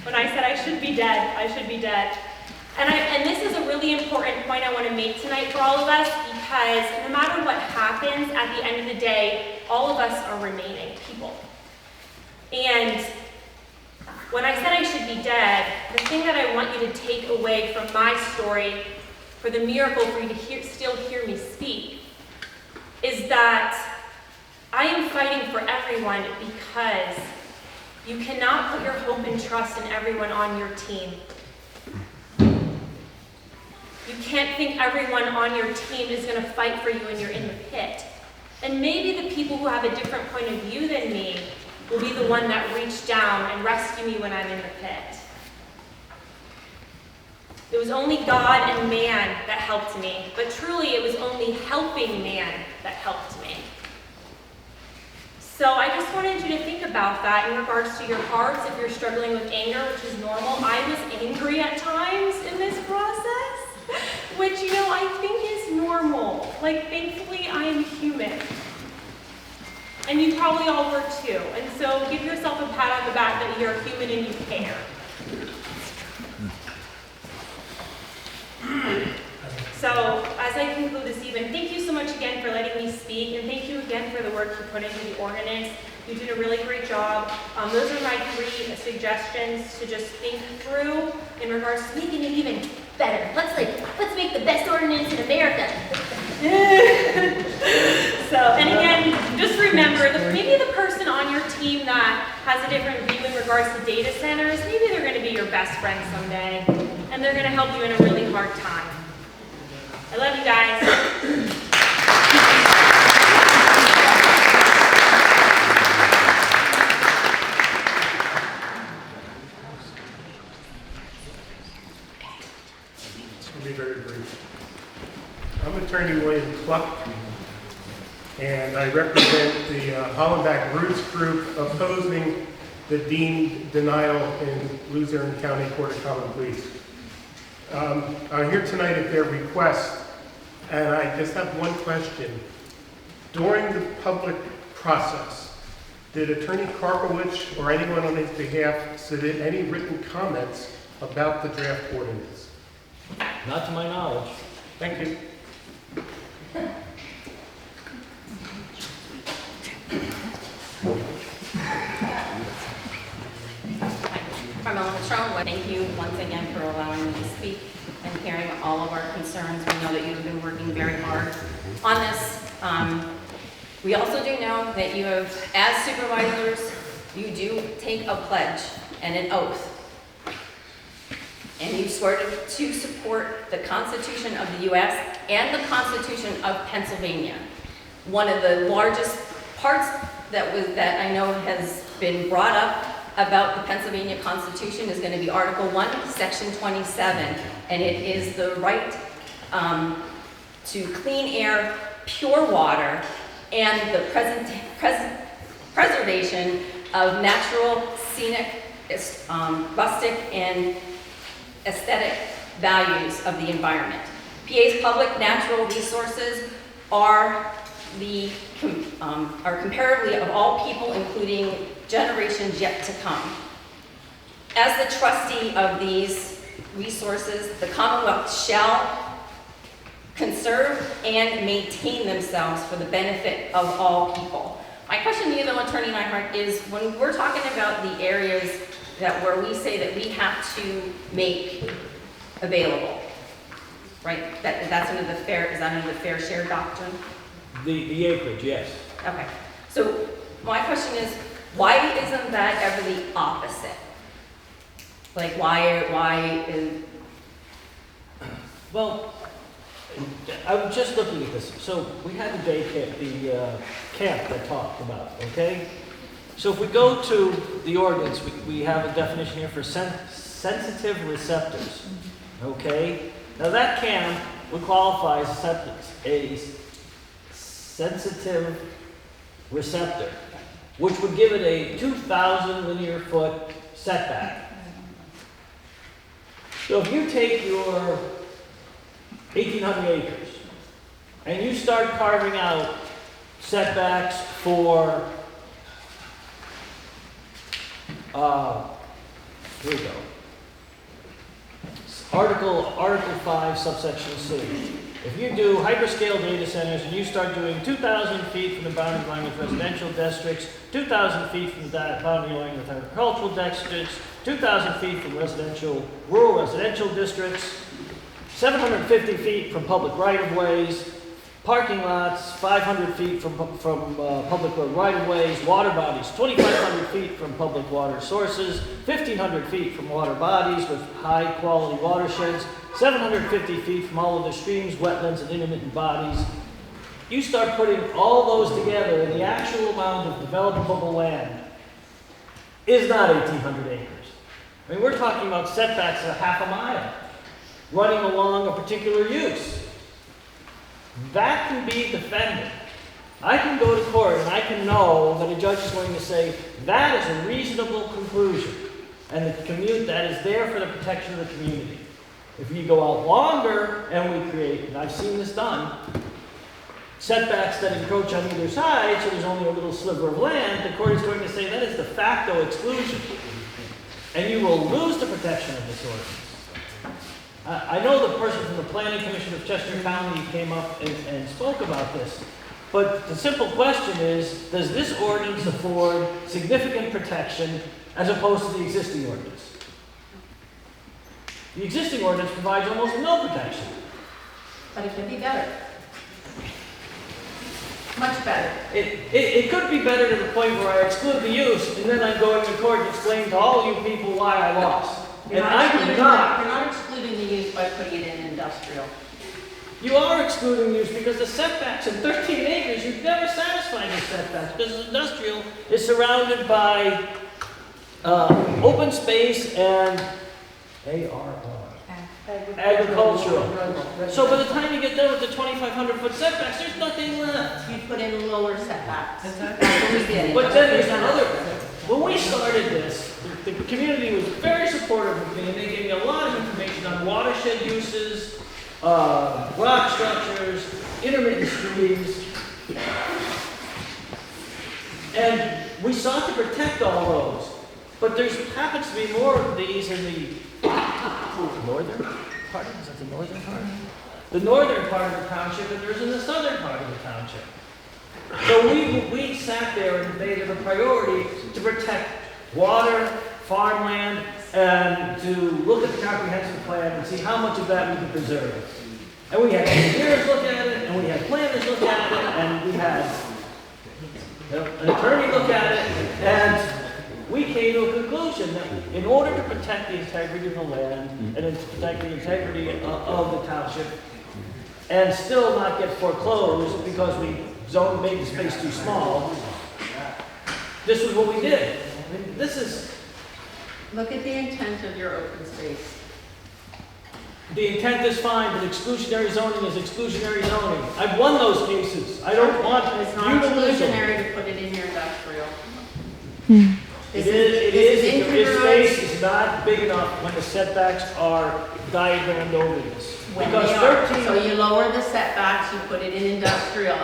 When I said I should be dead, I should be dead. And this is a really important point I want to make tonight for all of us, because no matter what happens, at the end of the day, all of us are remaining people. And when I said I should be dead, the thing that I want you to take away from my story, for the miracle for you to still hear me speak, is that I am fighting for everyone, because you cannot put your hope and trust in everyone on your team. You can't think everyone on your team is going to fight for you when you're in the pit. And maybe the people who have a different point of view than me will be the one that reach down and rescue me when I'm in the pit. It was only God and man that helped me, but truly it was only helping man that helped me. So I just wanted you to think about that in regards to your hearts. If you're struggling with anger, which is normal, I was angry at times in this process, which, I think is normal. Like, thankfully, I am human. And you probably all were too. And so give yourself a pat on the back that you're human and you care. So, as I conclude this evening, thank you so much again for letting me speak, and thank you again for the work you put into the ordinance. You did a really great job. Those are my 3 suggestions to just think through in regards to making it even better. Let's make the best ordinance in America. So, and again, just remember that maybe the person on your team that has a different view in regards to data centers, maybe they're going to be your best friend someday, and they're going to help you in a really hard time. I love you guys. It's going to be very brief. I'm Attorney William Cluck, and I represent the Hollenbach Roots Group opposing the deemed denial in Luzerne County Court of Common Pleas. I'm here tonight at their request, and I just have one question. During the public process, did Attorney Karpowicz or anyone on his behalf submit any written comments about the draft ordinance? Not to my knowledge. Thank you. Thank you once again for allowing me to speak and hearing all of our concerns. We know that you've been working very hard on this. We also do know that you have, as supervisors, you do take a pledge and an oath. and you swear to support the Constitution of the U.S. and the Constitution of Pennsylvania. One of the largest parts that I know has been brought up about the Pennsylvania Constitution is going to be Article 1, Section 27, and it is the right to clean air, pure water, and the preservation of natural, scenic, rustic, and aesthetic values of the environment. PA's public natural resources are comparatively of all people, including generations yet to come. As the trustee of these resources, the Commonwealth shall conserve and maintain themselves for the benefit of all people. My question to you, though, Attorney Nyhart, is when we're talking about the areas where we say that we have to make available, right? That's under the fair share doctrine? The acreage, yes. Okay. So my question is, why isn't that ever the opposite? Like, why is... Well, I'm just looking at this. So we had the day camp, the camp I talked about, okay? So if we go to the ordinance, we have a definition here for sensitive receptors, okay? Now that camp would qualify as a sensitive receptor, which would give it a 2,000 linear foot setback. So if you take your 1,800 acres and you start carving out setbacks for, here we go, Article 5, subsection C. If you do hyperscale data centers and you start doing 2,000 feet from the boundary line with residential districts, 2,000 feet from the boundary line with agricultural districts, 2,000 feet from rural residential districts, 750 feet from public right-of-ways, parking lots, 500 feet from public road right-of-ways, water bodies, 2,500 feet from public water sources, 1,500 feet from water bodies with high-quality watersheds, 750 feet from all of the streams, wetlands, and intermittent bodies. You start putting all those together, and the actual amount of developable land is not 1,800 acres. I mean, we're talking about setbacks of half a mile running along a particular use. That can be defended. I can go to court and I can know that a judge is going to say that is a reasonable conclusion and that is there for the protection of the community. If you go out longer and we create, and I've seen this done, setbacks that encroach on either side, so there's only a little sliver of land, the court is going to say that is de facto exclusion. And you will lose the protection of this ordinance. I know the person from the Planning Commission of Chester County came up and spoke about this, but the simple question is, does this ordinance afford significant protection as opposed to the existing ordinance? The existing ordinance provides almost no protection. But it could be better. Much better. It could be better to the point where I exclude the use, and then I'm going to court and explain to all you people why I lost. You're not excluding the use by putting it in industrial. You are excluding use because the setbacks in 13 acres, you've never satisfied the setbacks because industrial is surrounded by open space and agricultural. So by the time you get done with the 2,500 foot setbacks, there's nothing left. You put in lower setbacks. That's what we did. But then there's another. When we started this, the community was very supportive of me, and they gave me a lot of information on watershed uses, rock structures, intermittent streams, and we sought to protect all those. But there happens to be more of these in the northern part. Is that the northern part? The northern part of the township, and there's in the southern part of the township. So we sat there and made it a priority to protect water, farmland, and to look at the comprehensive plan and see how much of that we could preserve. And we had engineers look at it, and we had planners look at it, and we had an attorney look at it, and we came to a conclusion that in order to protect the integrity of the land and to protect the integrity of the township and still not get foreclosed because we made the space too small, this was what we did. I mean, this is, Look at the intent of your open space. the intent is fine, but exclusionary zoning is exclusionary zoning. I've won those cases. I don't want It's you not to lose them. exclusionary to put it in your industrial. It is, if space is not big enough when the setbacks are diagrammed over this. When Because they are. 13, So you lower the setbacks, you put it in industrial.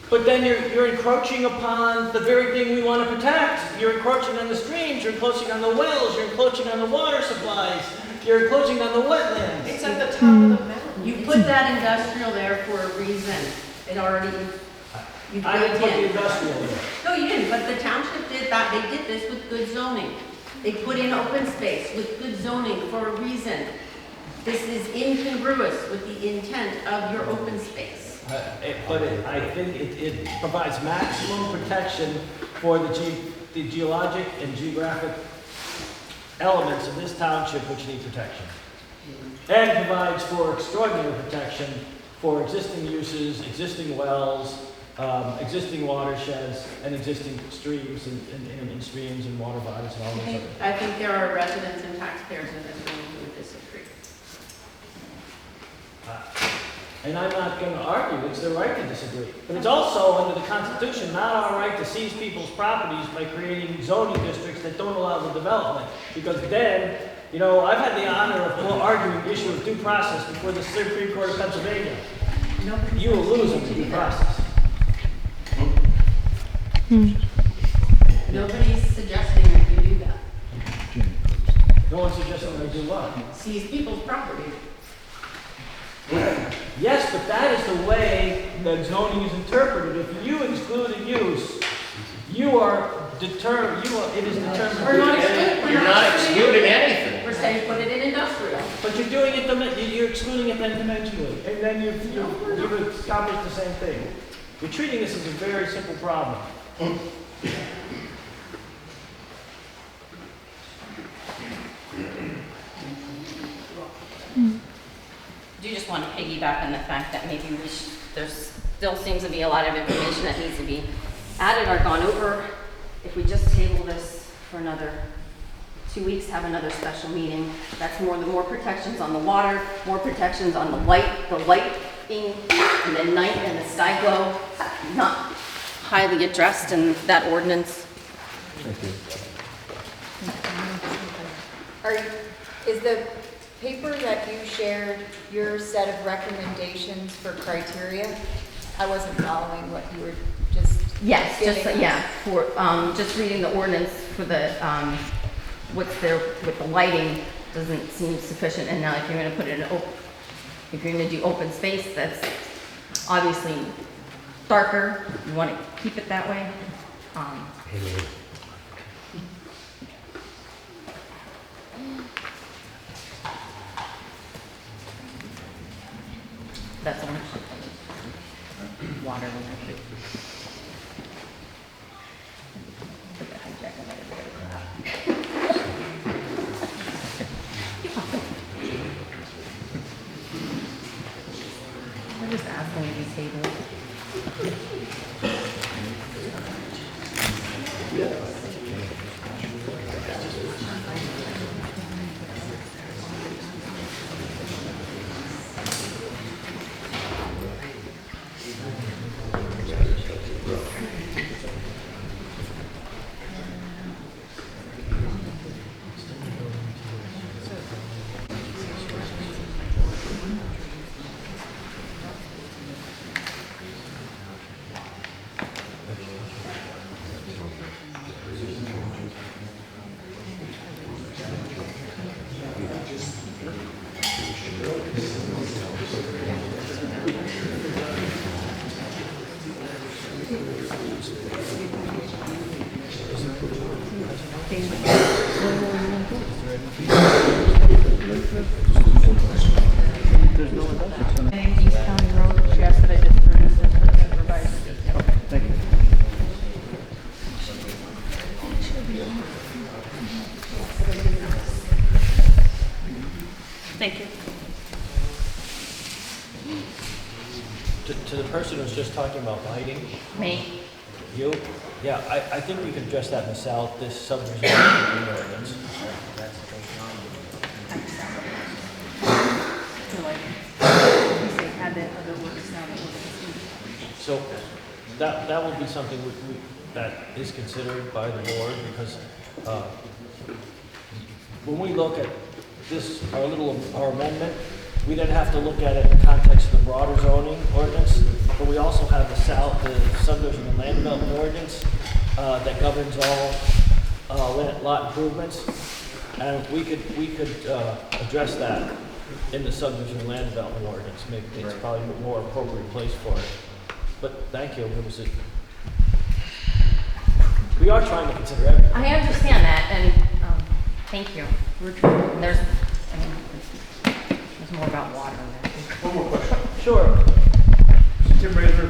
but then you're encroaching upon the very thing we want to protect. You're encroaching on the streams, you're encroaching on the wells, you're encroaching on the water supplies, you're encroaching on the wetlands. It's at the top of the mountain. You put that industrial there for a reason. It already, you I didn't put built the in. industrial there. No, you didn't, but the township did that. They did this with good zoning. They put in open space with good zoning for a reason. This is incongruous with the intent of your open space. I think it provides maximum protection for the geologic and geographic elements of this township which need protection. And provides for extraordinary protection for existing uses, existing wells, existing watersheds, and existing streams and streams and water bodies and all those other. I think there are residents and taxpayers in this room who would disagree. And I'm not going to argue, it's their right to disagree. But it's also, under the Constitution, not our right to seize people's properties by creating zoning districts that don't allow the development. Because then, you know, I've had the honor of arguing the issue of due process before the Supreme Court of Pennsylvania. You will lose on due process. Nobody's suggesting that you do that. No one's suggesting I do what? Seize people's property. Yes, but that is the way that zoning is interpreted. If you exclude a use, you are determined, it is determined. We're not excluding. You're not excluding anything. We're saying put it in industrial. But you're doing it, you're excluding it then dimensionally, and then you've accomplished the same thing. You're treating this as a very simple problem. Do just want to piggyback on the fact that maybe there still seems to be a lot of information that needs to be added or gone over. If we just table this for another 2 weeks, have another special meeting, that's more protections on the water, more protections on the light being in the night and the sky glow, not highly addressed in that ordinance. Is the paper that you shared your set of recommendations for criteria? I wasn't following what you were just Yes, giving just, us. yeah, for, just reading the ordinance for the, what's there with the lighting doesn't seem sufficient, and now if you're gonna put it in, if you're gonna do open space, that's obviously darker, you wanna keep it that way. That's all. Water. Put that hijack in there. I'm just asking you these tables. East County Road, yes, that I just turned this in, revised. Thank you. Thank you. To the person who's just talking about lighting, Me? you, yeah, I think we could address that in the south, this subdivision ordinance. So that will be something that is considered by the board, because when we look at this, our amendment, we then have to look at it in the context of the broader zoning ordinance, but we also have the subdivision and land development ordinance that governs all lot improvements, and we could address that in the subdivision and land development ordinance. Maybe it's probably a more appropriate place for it. But thank you. We are trying to consider everything. I understand that, and thank you. There's more about water in there. One more question. Sure. Tim Razor,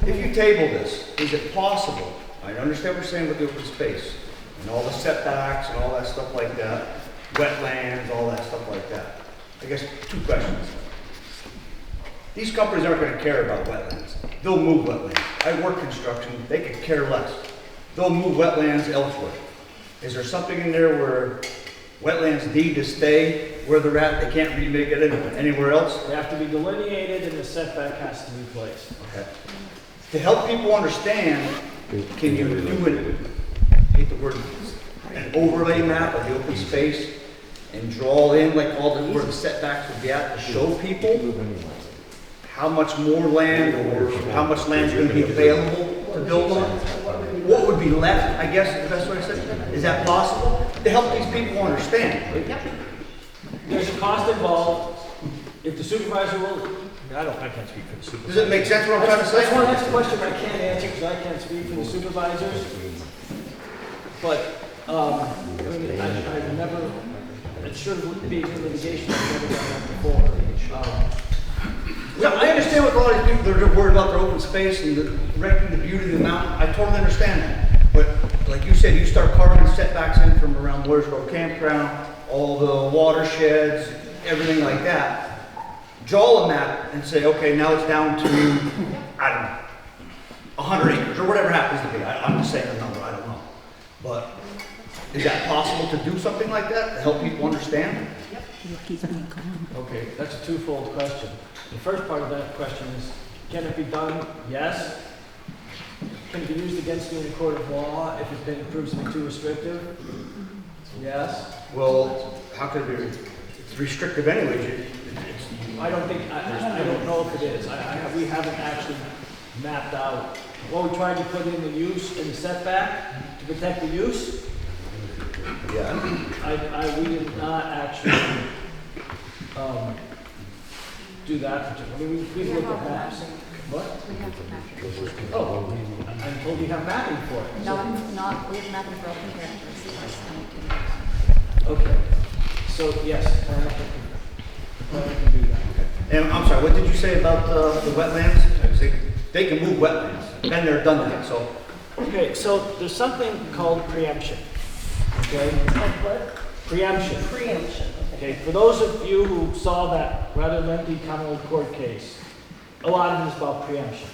if you table this, is it possible, I understand what you're saying with the open space, and all the setbacks and all that stuff like that, wetlands, all that stuff like that. I guess 2 questions. These companies aren't going to care about wetlands. They'll move wetlands. I work construction, they could care less. They'll move wetlands elsewhere. Is there something in there where wetlands need to stay where they're at? They can't remake it anywhere else? They have to be delineated and the setback has to be placed. Okay. To help people understand, can you do it, I hate the word, an overlay map of the open space and draw in like where the setbacks would be at to show people how much more land or how much land is going to be available to build on? What would be left, I guess is the best way to say it. Is that possible? To help these people understand. There's a cost involved. If the supervisor will, I can't speak for the supervisor. Does it make sense what I'm trying to say? That's a question I can't answer because I can't speak for the supervisors. But, I've never, it should be in litigation, I've never done that before. Yeah, I understand what all these people, they're worried about their open space and wrecking the beauty of the mountain. I totally understand that. But like you said, you start carving setbacks in from around Warriors Grove Campground, all the watersheds, everything like that. Draw a map and say, okay, now it's down to, I don't know, 100 acres or whatever happens to be. I'm just saying a number, I don't know. But is that possible to do something like that to help people understand? Okay, that's a twofold question. The first part of that question is, can it be done? Yes. Can it be used against you in a court of law if it proves to be too restrictive? Yes. Well, how could it be? It's restrictive anyway. I don't know if it is. We haven't actually mapped out. Well, we tried to put in the use and the setback to protect the use. Yeah. We did not actually do that. I mean, we looked at maps. What? We have to map it. Oh, I'm told you have mapping for it. No, not, we have mapping for open characters. Okay. So, yes, I can do that. And I'm sorry, what did you say about the wetlands? They can move wetlands. Then they're done with it, so. Okay, so there's something called preemption. Okay? What? Preemption. Preemption. Okay, for those of you who saw that rather lengthy Commonwealth Court case, a lot of it is about preemption.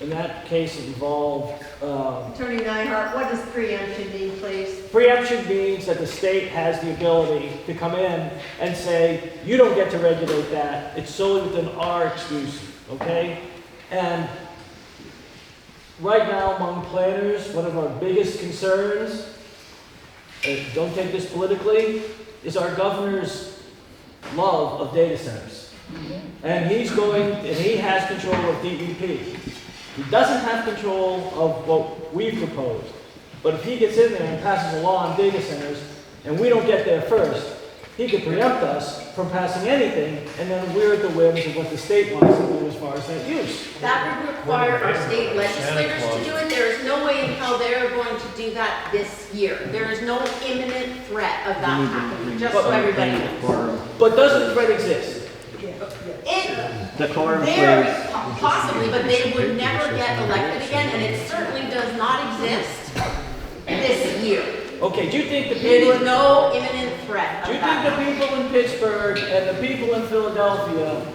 In that case, it involved... Attorney Nyhart, what does preemption mean, please? Preemption means that the state has the ability to come in and say, you don't get to regulate that, it's solely within our exclusive, okay? And right now among planners, one of our biggest concerns, don't take this politically, is our governor's love of data centers. And he has control of DEP. He doesn't have control of what we proposed. But if he gets in there and passes a law on data centers, and we don't get there first, he could preempt us from passing anything, and then we're at the whims of what the state wants to do as far as that use. That would require our state legislators to do it. There is no way in hell they're going to do that this year. There is no imminent threat of that happening, just so everybody knows. But does the threat exist? There, possibly, but they would never get elected again, and it certainly does not exist this year. Okay, do you think the There people... is no imminent threat threat Do of you think that. the people in Pittsburgh and the people in Philadelphia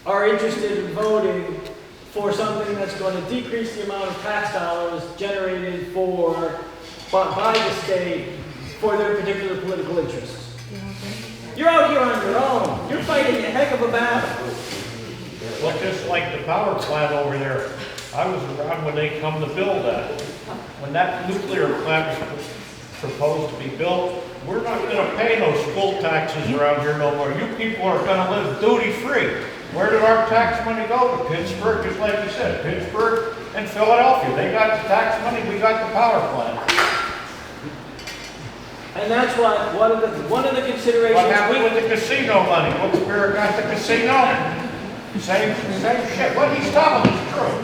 are interested in voting for something that's going to decrease the amount of tax dollars generated by the state for their particular political interests? You're out here on your own. You're fighting a heck of a battle. Well, just like the power plant over there, I was around when they come to build that. When that nuclear plant was proposed to be built, we're not gonna pay no school taxes around here no more. You people are gonna live duty-free. Where did our tax money go? To Pittsburgh, just like you said, Pittsburgh and Philadelphia. They got the tax money, we got the power plant. And that's why one of the considerations. What happened with the casino money? What's where got the casino? Same shit. What he's telling is true.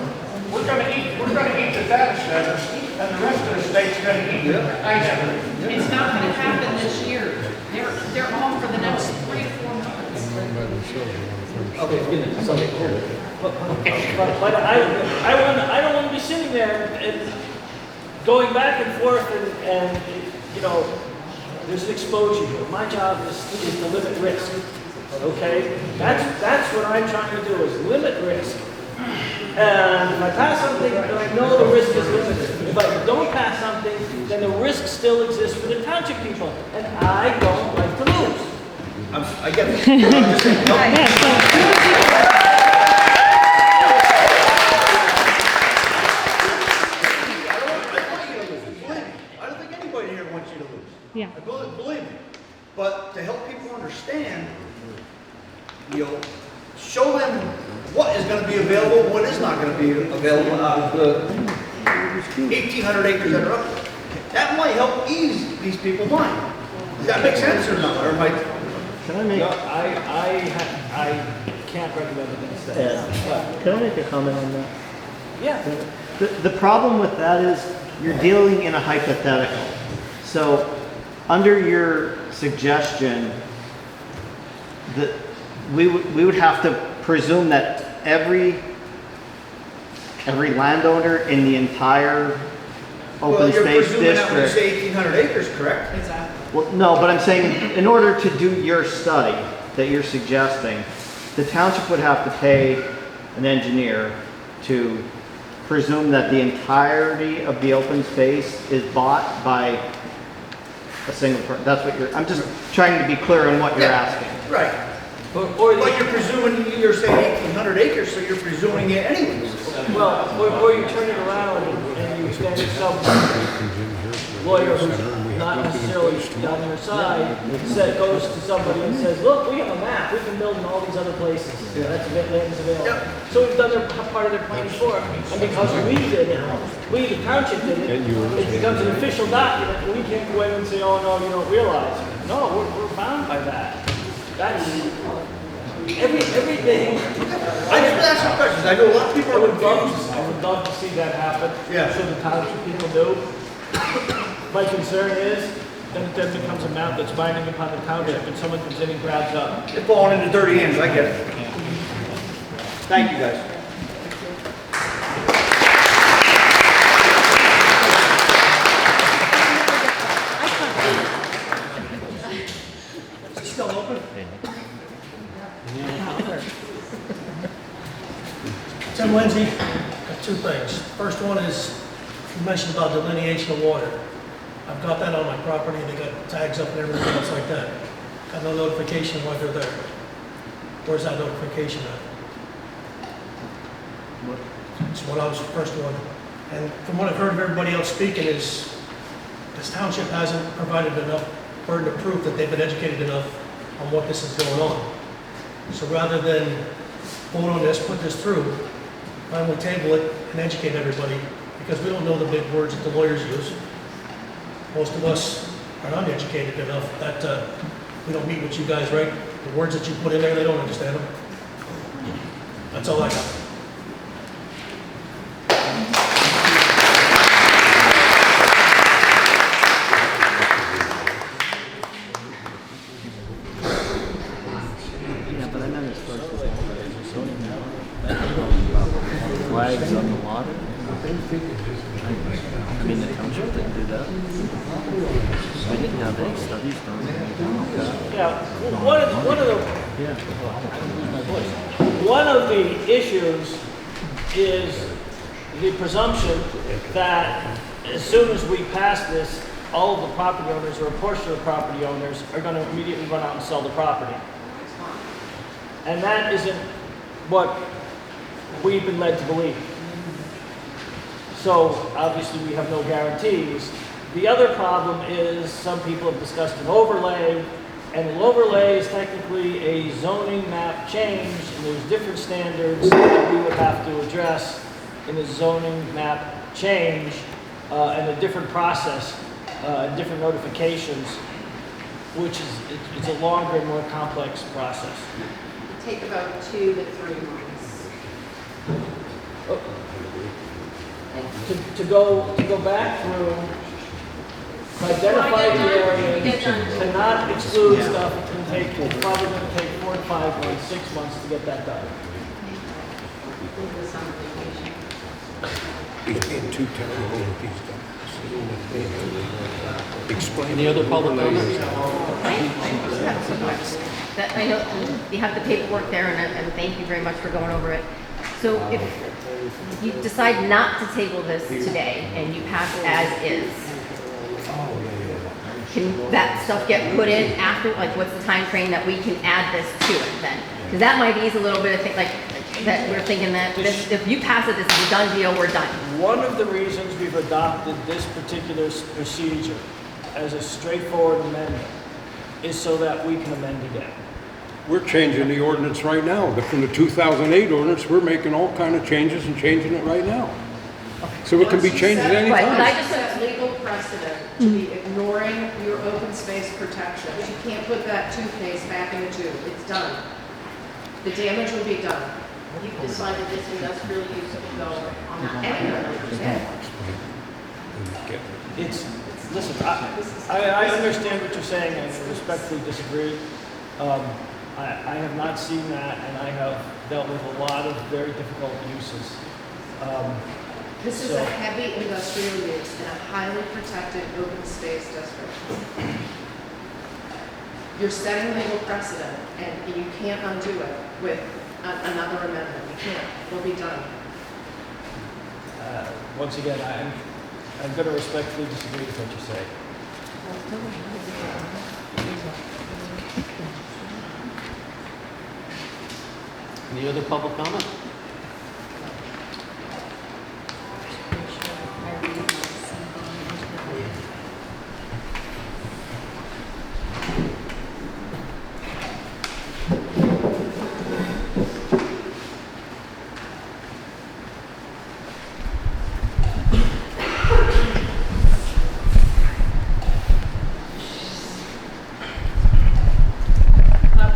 We're gonna eat the data centers, and the rest of the state's gonna eat the ice cream. It's not gonna happen this year. They're on for the next 3 to 4 months. But I don't want to be sitting there and going back and forth and you know, there's an exposure here. My job is to limit risk. Okay? That's what I'm trying to do, is limit risk. And if I pass something, then I know the risk is limited. If I don't pass something, then the risk still exists for the township people. And I don't like to lose. I get it. Yeah. Believe me. But to help people understand, you know, show them what is going to be available, what is not going to be available out of the 1,800 acres that are up there. That might help ease these people's mind. Does that make sense or not? Or Can I make? No, I can't recommend against that. Yeah. Can I make a comment on that? Yeah. The problem with that is you're dealing in a hypothetical. So under your suggestion, that we would have to presume that every landowner in the entire open space district. That when you say 1,800 acres, correct? Exactly. Well, no, but I'm saying in order to do your study that you're suggesting, the township would have to pay an engineer to presume that the entirety of the open space is bought by a single person. That's what I'm just trying to be clear on what you're asking. Right. But you're presuming, you're saying 1,800 acres, so you're presuming it anyways. Well, or you turn it around and you stand some lawyer who's not necessarily on your side, goes to somebody and says, look, we have a map, we can build in all these other places. That's land is available. Yep. So we've done part of their planning for it. And because we did it, we, the township did it, it becomes an official document, and we can't go in and say, oh no, you don't realize. No, we're bound by that. That's everything. I just ask some questions. I know a lot of people I are would love to see that happen. Yeah. So the township people do. My concern is then it then becomes a map that's binding upon the township and someone comes in and grabs up. They're falling into dirty hands. I get it. Thank you, guys. Is it still open? Tim Lindsay, got 2 things. First one is, you mentioned about delineation of water. I've got that on my property, they got tags up and everything else like that. Got no notification while they're there. Where's that notification at? That's what I was the first one. And from what I've heard of everybody else speaking is, this township hasn't provided enough burden of proof that they've been educated enough on what this is going on. So rather than vote on this, put this through, why don't we table it and educate everybody? Because we don't know the big words that the lawyers use. Most of us are uneducated enough that we don't meet with you guys, right? The words that you put in there, they don't understand them. That's all I got. Yeah, but I meant as far as flags on the water. I mean, the township didn't do that. We didn't have any studies done. Yeah, one of the issues is the presumption that as soon as we pass this, all of the property owners or a portion of the property owners are going to immediately run out and sell the property. And that isn't what we've been led to believe. So obviously we have no guarantees. The other problem is some people have discussed an overlay, and an overlay is technically a zoning map change, and there's different standards that we would have to address in a zoning map change and a different process, different notifications, which is it's a longer and more complex process. It take about 2 to 3 months. To go back through, to identify the areas, to not exclude stuff, it's probably going to take 4 to 5 months, 6 months to get that done. He's being too technical with these guys. Explain. Any other public comments? That I know you have the paperwork there, and thank you very much for going over it. So if you decide not to table this today and you pass as is, can that stuff get put in after? Like, what's the time frame that we can add this to it then? Because that might ease a little bit of thing, like that we're thinking that this, if you pass it, this is a done deal. We're done. One of the reasons we've adopted this particular procedure as a straightforward amendment is so that we can amend again. We're changing the ordinance right now. From the 2008 ordinance, we're making all kind of changes and changing it right now. So it can be changed at any Right, time. but I just set legal precedent to be ignoring your open space protections. You can't put that toothpaste back in the tube. It's done. The damage will be done. You've decided this industrial use will go on that. It's, listen, I understand what you're saying and I respectfully disagree. I have not seen that, and I have dealt with a lot of very difficult uses. This is a heavy industrial use in a highly protected open space district. You're setting legal precedent, and you can't undo it with another amendment. You can't. It'll be done. Once again, I'm going to respectfully disagree with what you say. Any other public comment?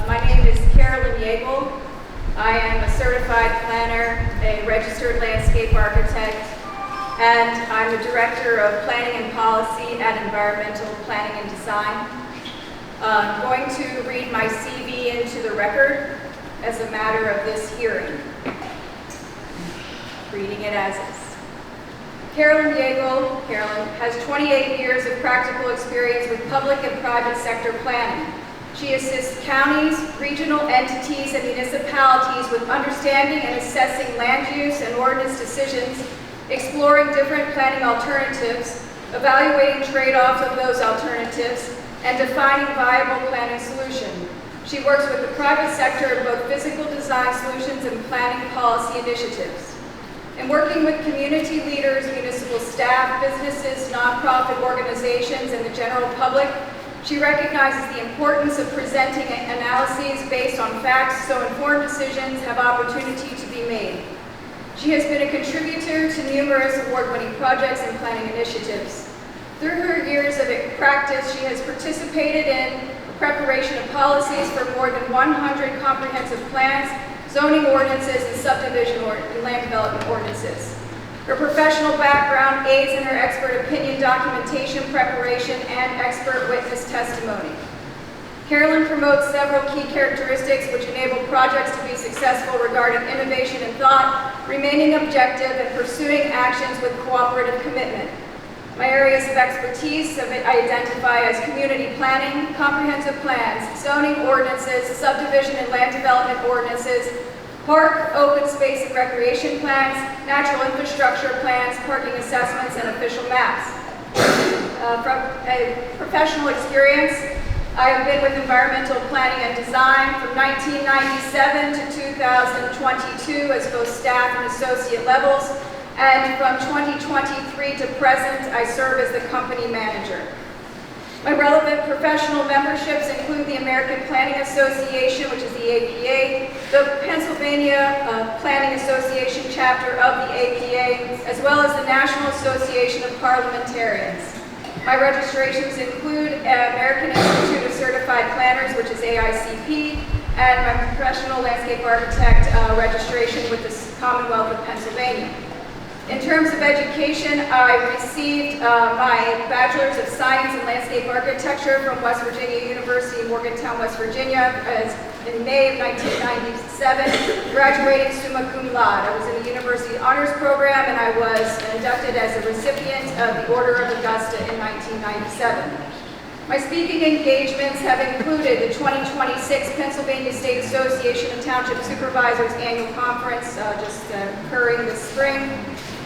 My name is Carolyn Yeagle. I am a certified planner, a registered landscape architect, and I'm the director of planning and policy at Environmental Planning and Design. I'm going to read my CV into the record as a matter of this hearing. Reading it as is. Carolyn Yeagle, has 28 years of practical experience with public and private sector planning. She assists counties, regional entities, and municipalities with understanding and assessing land use and ordinance decisions, exploring different planning alternatives, evaluating trade-offs of those alternatives, and defining viable planning solutions. She works with the private sector in both physical design solutions and planning policy initiatives. In working with community leaders, municipal staff, businesses, nonprofit organizations, and the general public, she recognizes the importance of presenting analyses based on facts so informed decisions have opportunity to be made. She has been a contributor to numerous award-winning projects and planning initiatives. Through her years of practice, she has participated in preparation of policies for more than 100 comprehensive plans, zoning ordinances, and subdivision and land development ordinances. Her professional background aids in her expert opinion documentation preparation and expert witness testimony. Carolyn promotes several key characteristics which enable projects to be successful regarding innovation and thought, remaining objective, and pursuing actions with cooperative commitment. My areas of expertise I identify as community planning, comprehensive plans, zoning ordinances, subdivision and land development ordinances, park, open space and recreation plans, natural infrastructure plans, parking assessments, and official maps. From a professional experience, I have been with environmental planning and design from 1997 to 2022 as both staff and associate levels, and from 2023 to present, I serve as the company manager. My relevant professional memberships include the American Planning Association, which is the APA, the Pennsylvania Planning Association chapter of the APA, as well as the National Association of Parliamentarians. My registrations include American Institute of Certified Planners, which is AICP, and my professional landscape architect registration with the Commonwealth of Pennsylvania. In terms of education, I received my Bachelor's of Science in Landscape Architecture from West Virginia University in Morgantown, West Virginia in May of 1997, graduating summa cum laude. I was in the University Honors Program, and I was inducted as a recipient of the Order of Augusta in 1997. My speaking engagements have included the 2026 Pennsylvania State Association of Township Supervisors Annual Conference, just occurring this spring.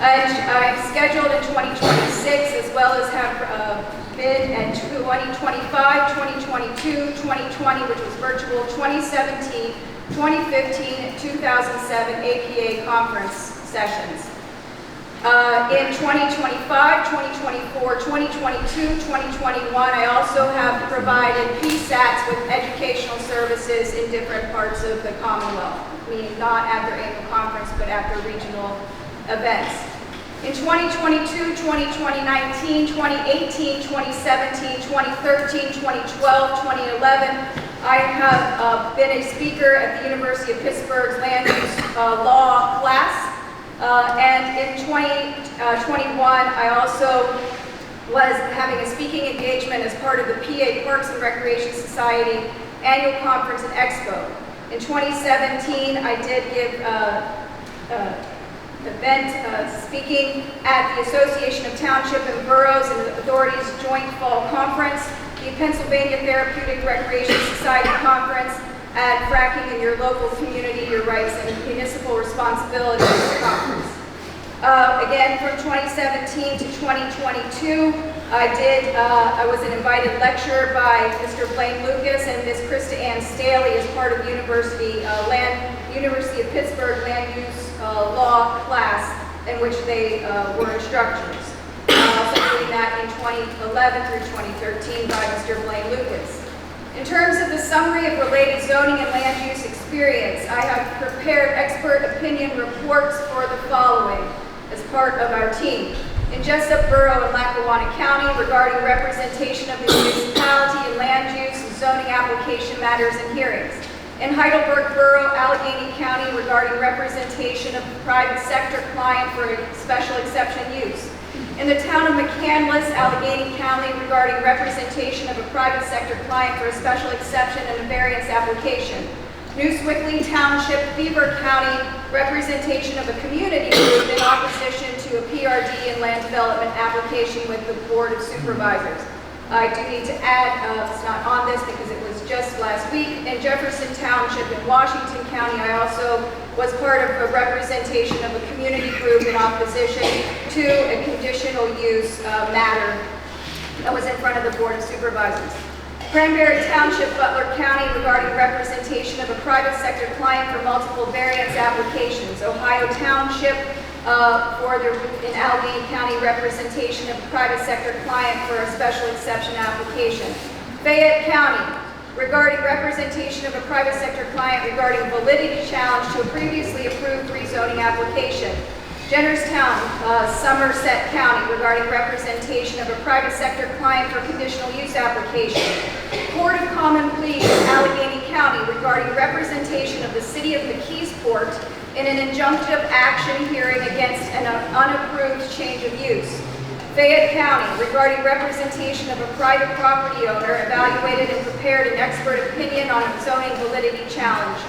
I'm scheduled in 2026, as well as have been in 2025, 2022, 2020, which was virtual, 2017, 2015, 2007 APA conference sessions. In 2025, 2024, 2022, 2021, I also have provided PSATs with educational services in different parts of the Commonwealth, meaning not at their annual conference, but at their regional events. In 2022, 2019, 2018, 2017, 2013, 2012, 2011, I have been a speaker at the University of Pittsburgh's Land Use Law class. And in 2021, I also was having a speaking engagement as part of the PA Parks and Recreation Society Annual Conference and Expo. In 2017, I did give speaking at the Association of Township and Boroughs and Authorities Joint Fall Conference, the Pennsylvania Therapeutic Recreation Society Conference, at Fracking in Your Local Community, Your Rights and Municipal Responsibilities Conference. Again, from 2017 to 2022, I was an invited lecturer by Mr. Blaine Lucas and Ms. Krista Ann Staley as part of University of Pittsburgh Land Use Law class in which they were instructors. Also doing that in 2011 through 2013 by Mr. Blaine Lucas. In terms of the summary of related zoning and land use experience, I have prepared expert opinion reports for the following as part of our team. In Jessup Borough and Lackawanna County regarding representation of the municipality in land use and zoning application matters and hearings. In Heidelberg Borough, Allegheny County regarding representation of the private sector client for a special exception use. In the town of McCandless, Allegheny County regarding representation of a private sector client for a special exception and a variance application. New Sewickley Township, Beaver County, representation of a community group in opposition to a PRD and land development application with the Board of Supervisors. I do need to add, it's not on this because it was just last week, in Jefferson Township in Washington County, I also was part of a representation of a community group in opposition to a conditional use matter that was in front of the Board of Supervisors. Cranberry Township, Butler County, regarding representation of a private sector client for multiple variance applications. Ohio Township, in Allegheny County, representation of a private sector client for a special exception application. Fayette County, regarding representation of a private sector client regarding validity challenge to a previously approved rezoning application. Jennerstown, Somerset County, regarding representation of a private sector client for conditional use application. Court of Common Pleas, Allegheny County, regarding representation of the City of McKeesport in an injunctive action hearing against an unapproved change of use. Fayette County, regarding representation of a private property owner, evaluated and prepared an expert opinion on a zoning validity challenge.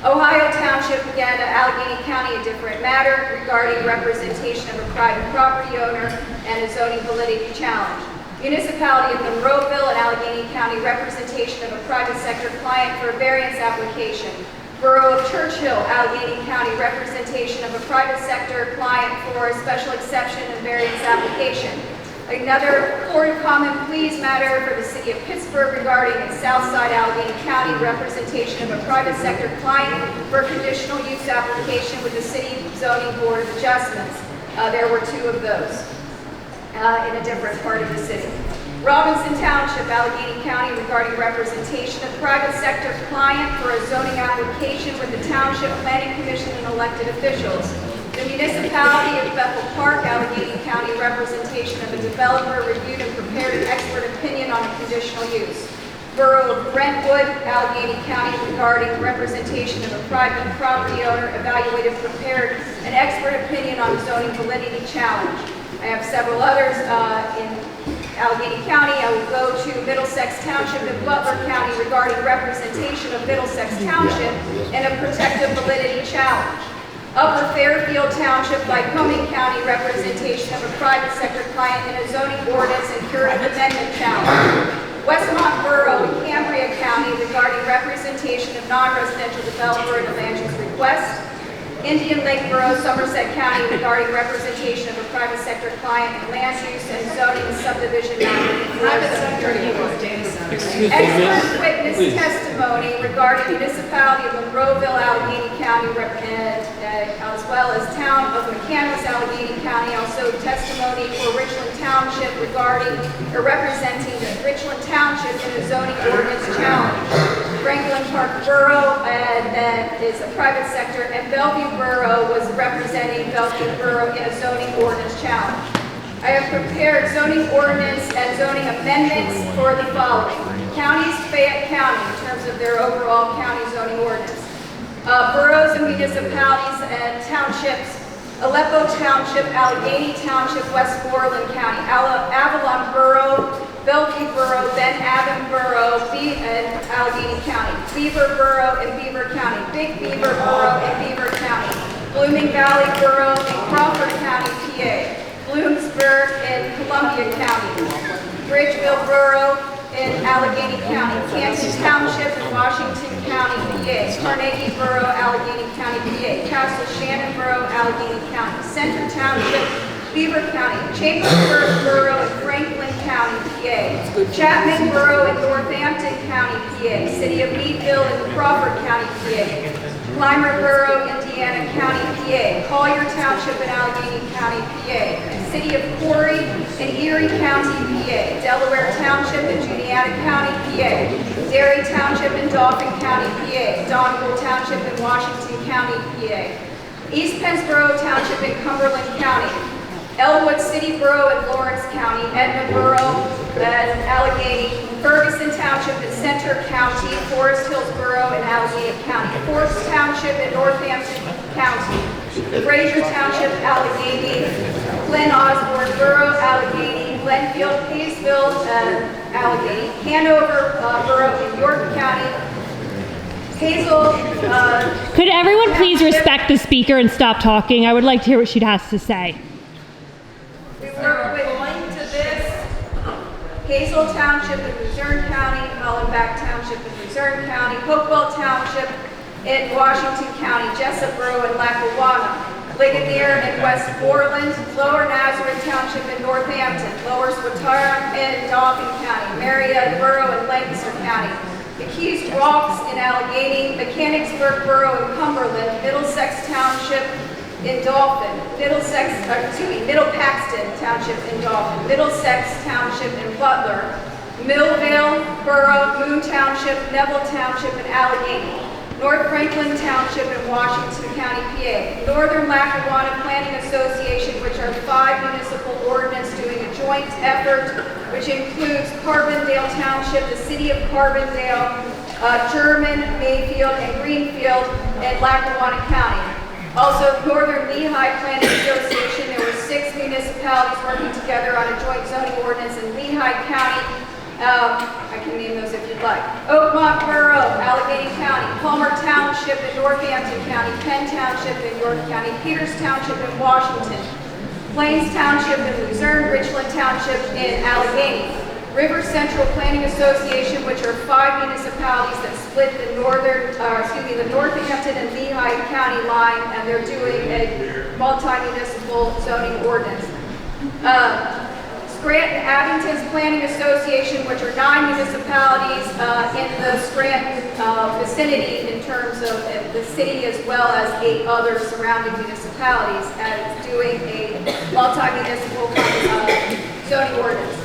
Ohio Township, again, Allegheny County, a different matter regarding representation of a private property owner and a zoning validity challenge. Municipality of Monroeville and Allegheny County, representation of a private sector client for a variance application. Borough of Churchill, Allegheny County, representation of a private sector client for a special exception and variance application. Another Court of Common Pleas matter for the City of Pittsburgh regarding in Southside Allegheny County, representation of a private sector client for a conditional use application with the City Zoning Board of Adjustments. There were two of those in a different part of the city. Robinson Township, Allegheny County, regarding representation of private sector client for a zoning application with the Township Planning Commission and elected officials. The municipality of Bethel Park, Allegheny County, representation of a developer reviewed and prepared an expert opinion on a conditional use. Borough of Brentwood, Allegheny County, regarding representation of a private property owner, evaluated and prepared an expert opinion on a zoning validity challenge. I have several others in Allegheny County. I will go to Middlesex Township and Butler County regarding representation of Middlesex Township and a protective validity challenge. Upper Fairfield Township, Lycoming County, representation of a private sector client in a zoning ordinance and curative amendment challenge. Westmont Borough and Cambria County regarding representation of non-residential developer in a land use request. Indian Lake Borough, Somerset County, regarding representation of a private sector client in land use and zoning subdivision matter. Private sector data centers. Expert witness testimony regarding municipality of Monroeville, Allegheny County, as well as town of McCandless, Allegheny County. Also testimony for Richland Township regarding or representing Richland Township in a zoning ordinance challenge. Franklin Park Borough that is a private sector, and Bellevue Borough was representing Bellevue Borough in a zoning ordinance challenge. I have prepared zoning ordinance and zoning amendments for the following. Counties, Fayette County, in terms of their overall county zoning ordinance. Boroughs and municipalities and townships. Aleppo Township, Allegheny Township, Westmoreland County, Avalon Borough, Bellevue Borough, Ben Avon Borough, and Allegheny County, Beaver Borough and Beaver County, Big Beaver Borough and Beaver County, Blooming Valley Borough and Crawford County, PA, Bloomsburg and Columbia County, Bridgeville Borough in Allegheny County, Canton Township in Washington County, PA, Carnegie Borough, Allegheny County, PA, Castle Shannon Borough, Allegheny County, Center Township, Beaver County, Chambersburg Borough in Franklin County, PA, Chapman Borough in Northampton County, PA, City of Meadville in Crawford County, PA, Clymer Borough, Indiana County, PA, Collier Township in Allegheny County, PA, City of Corey in Erie County, PA, Delaware Township in Juniata County, PA, Derry Township in Dauphin County, PA, Donegal Township in Washington County, PA, East Pennsboro Township in Cumberland County, Elwood City Borough in Lawrence County, Edmond Borough and Allegheny, Ferguson Township in Center County, Forest Hills Borough in Allegheny County, Forbes Township in Northampton County, Fraser Township, Allegheny, Glen Osborne Borough, Allegheny, Glenfield, Hayesville, Allegheny, Hanover Borough in York County, Hazel. Could everyone please respect the speaker and stop talking? I would like to hear what she has to say. We work with Hazel Township in Luzerne County, Hollenbach Township in Luzerne County, Hopewell Township in Washington County, Jessup Borough in Lackawanna, Ligonier in Westmoreland, Lower Nazareth Township in Northampton, Lower Swatara in Dauphin County, Marietta Borough in Lancaster County, the Keys Rocks in Allegheny, Mechanicsburg Borough in Cumberland, Middlesex Township in Dauphin, Middle Paxton Township in Dauphin, Middlesex Township in Butler, Millvale Borough, Moon Township, Neville Township in Allegheny, North Franklin Township in Washington County, PA, Northern Lackawanna Planning Association, which are 5 municipal ordinances doing a joint effort, which includes Carbondale Township, the City of Carbondale, German, Mayfield, and Greenfield in Lackawanna County. Also, Northern Lehigh Planning Association, there were 6 municipalities working together on a joint zoning ordinance in Lehigh County. I can name those if you'd like Oakmont Borough, Allegheny County, Palmer Township in Northampton County, Penn Township in York County, Peters Township in Washington, Plains Township in Luzerne, Richland Township in Allegheny, River Central Planning Association, which are 5 municipalities that split the the Northampton and Lehigh County line, and they're doing a multi-municipal zoning ordinance. Scranton Abington's Planning Association, which are 9 municipalities in the Scranton vicinity in terms of the city, as well as 8 other surrounding municipalities, as doing a multi-municipal zoning ordinance.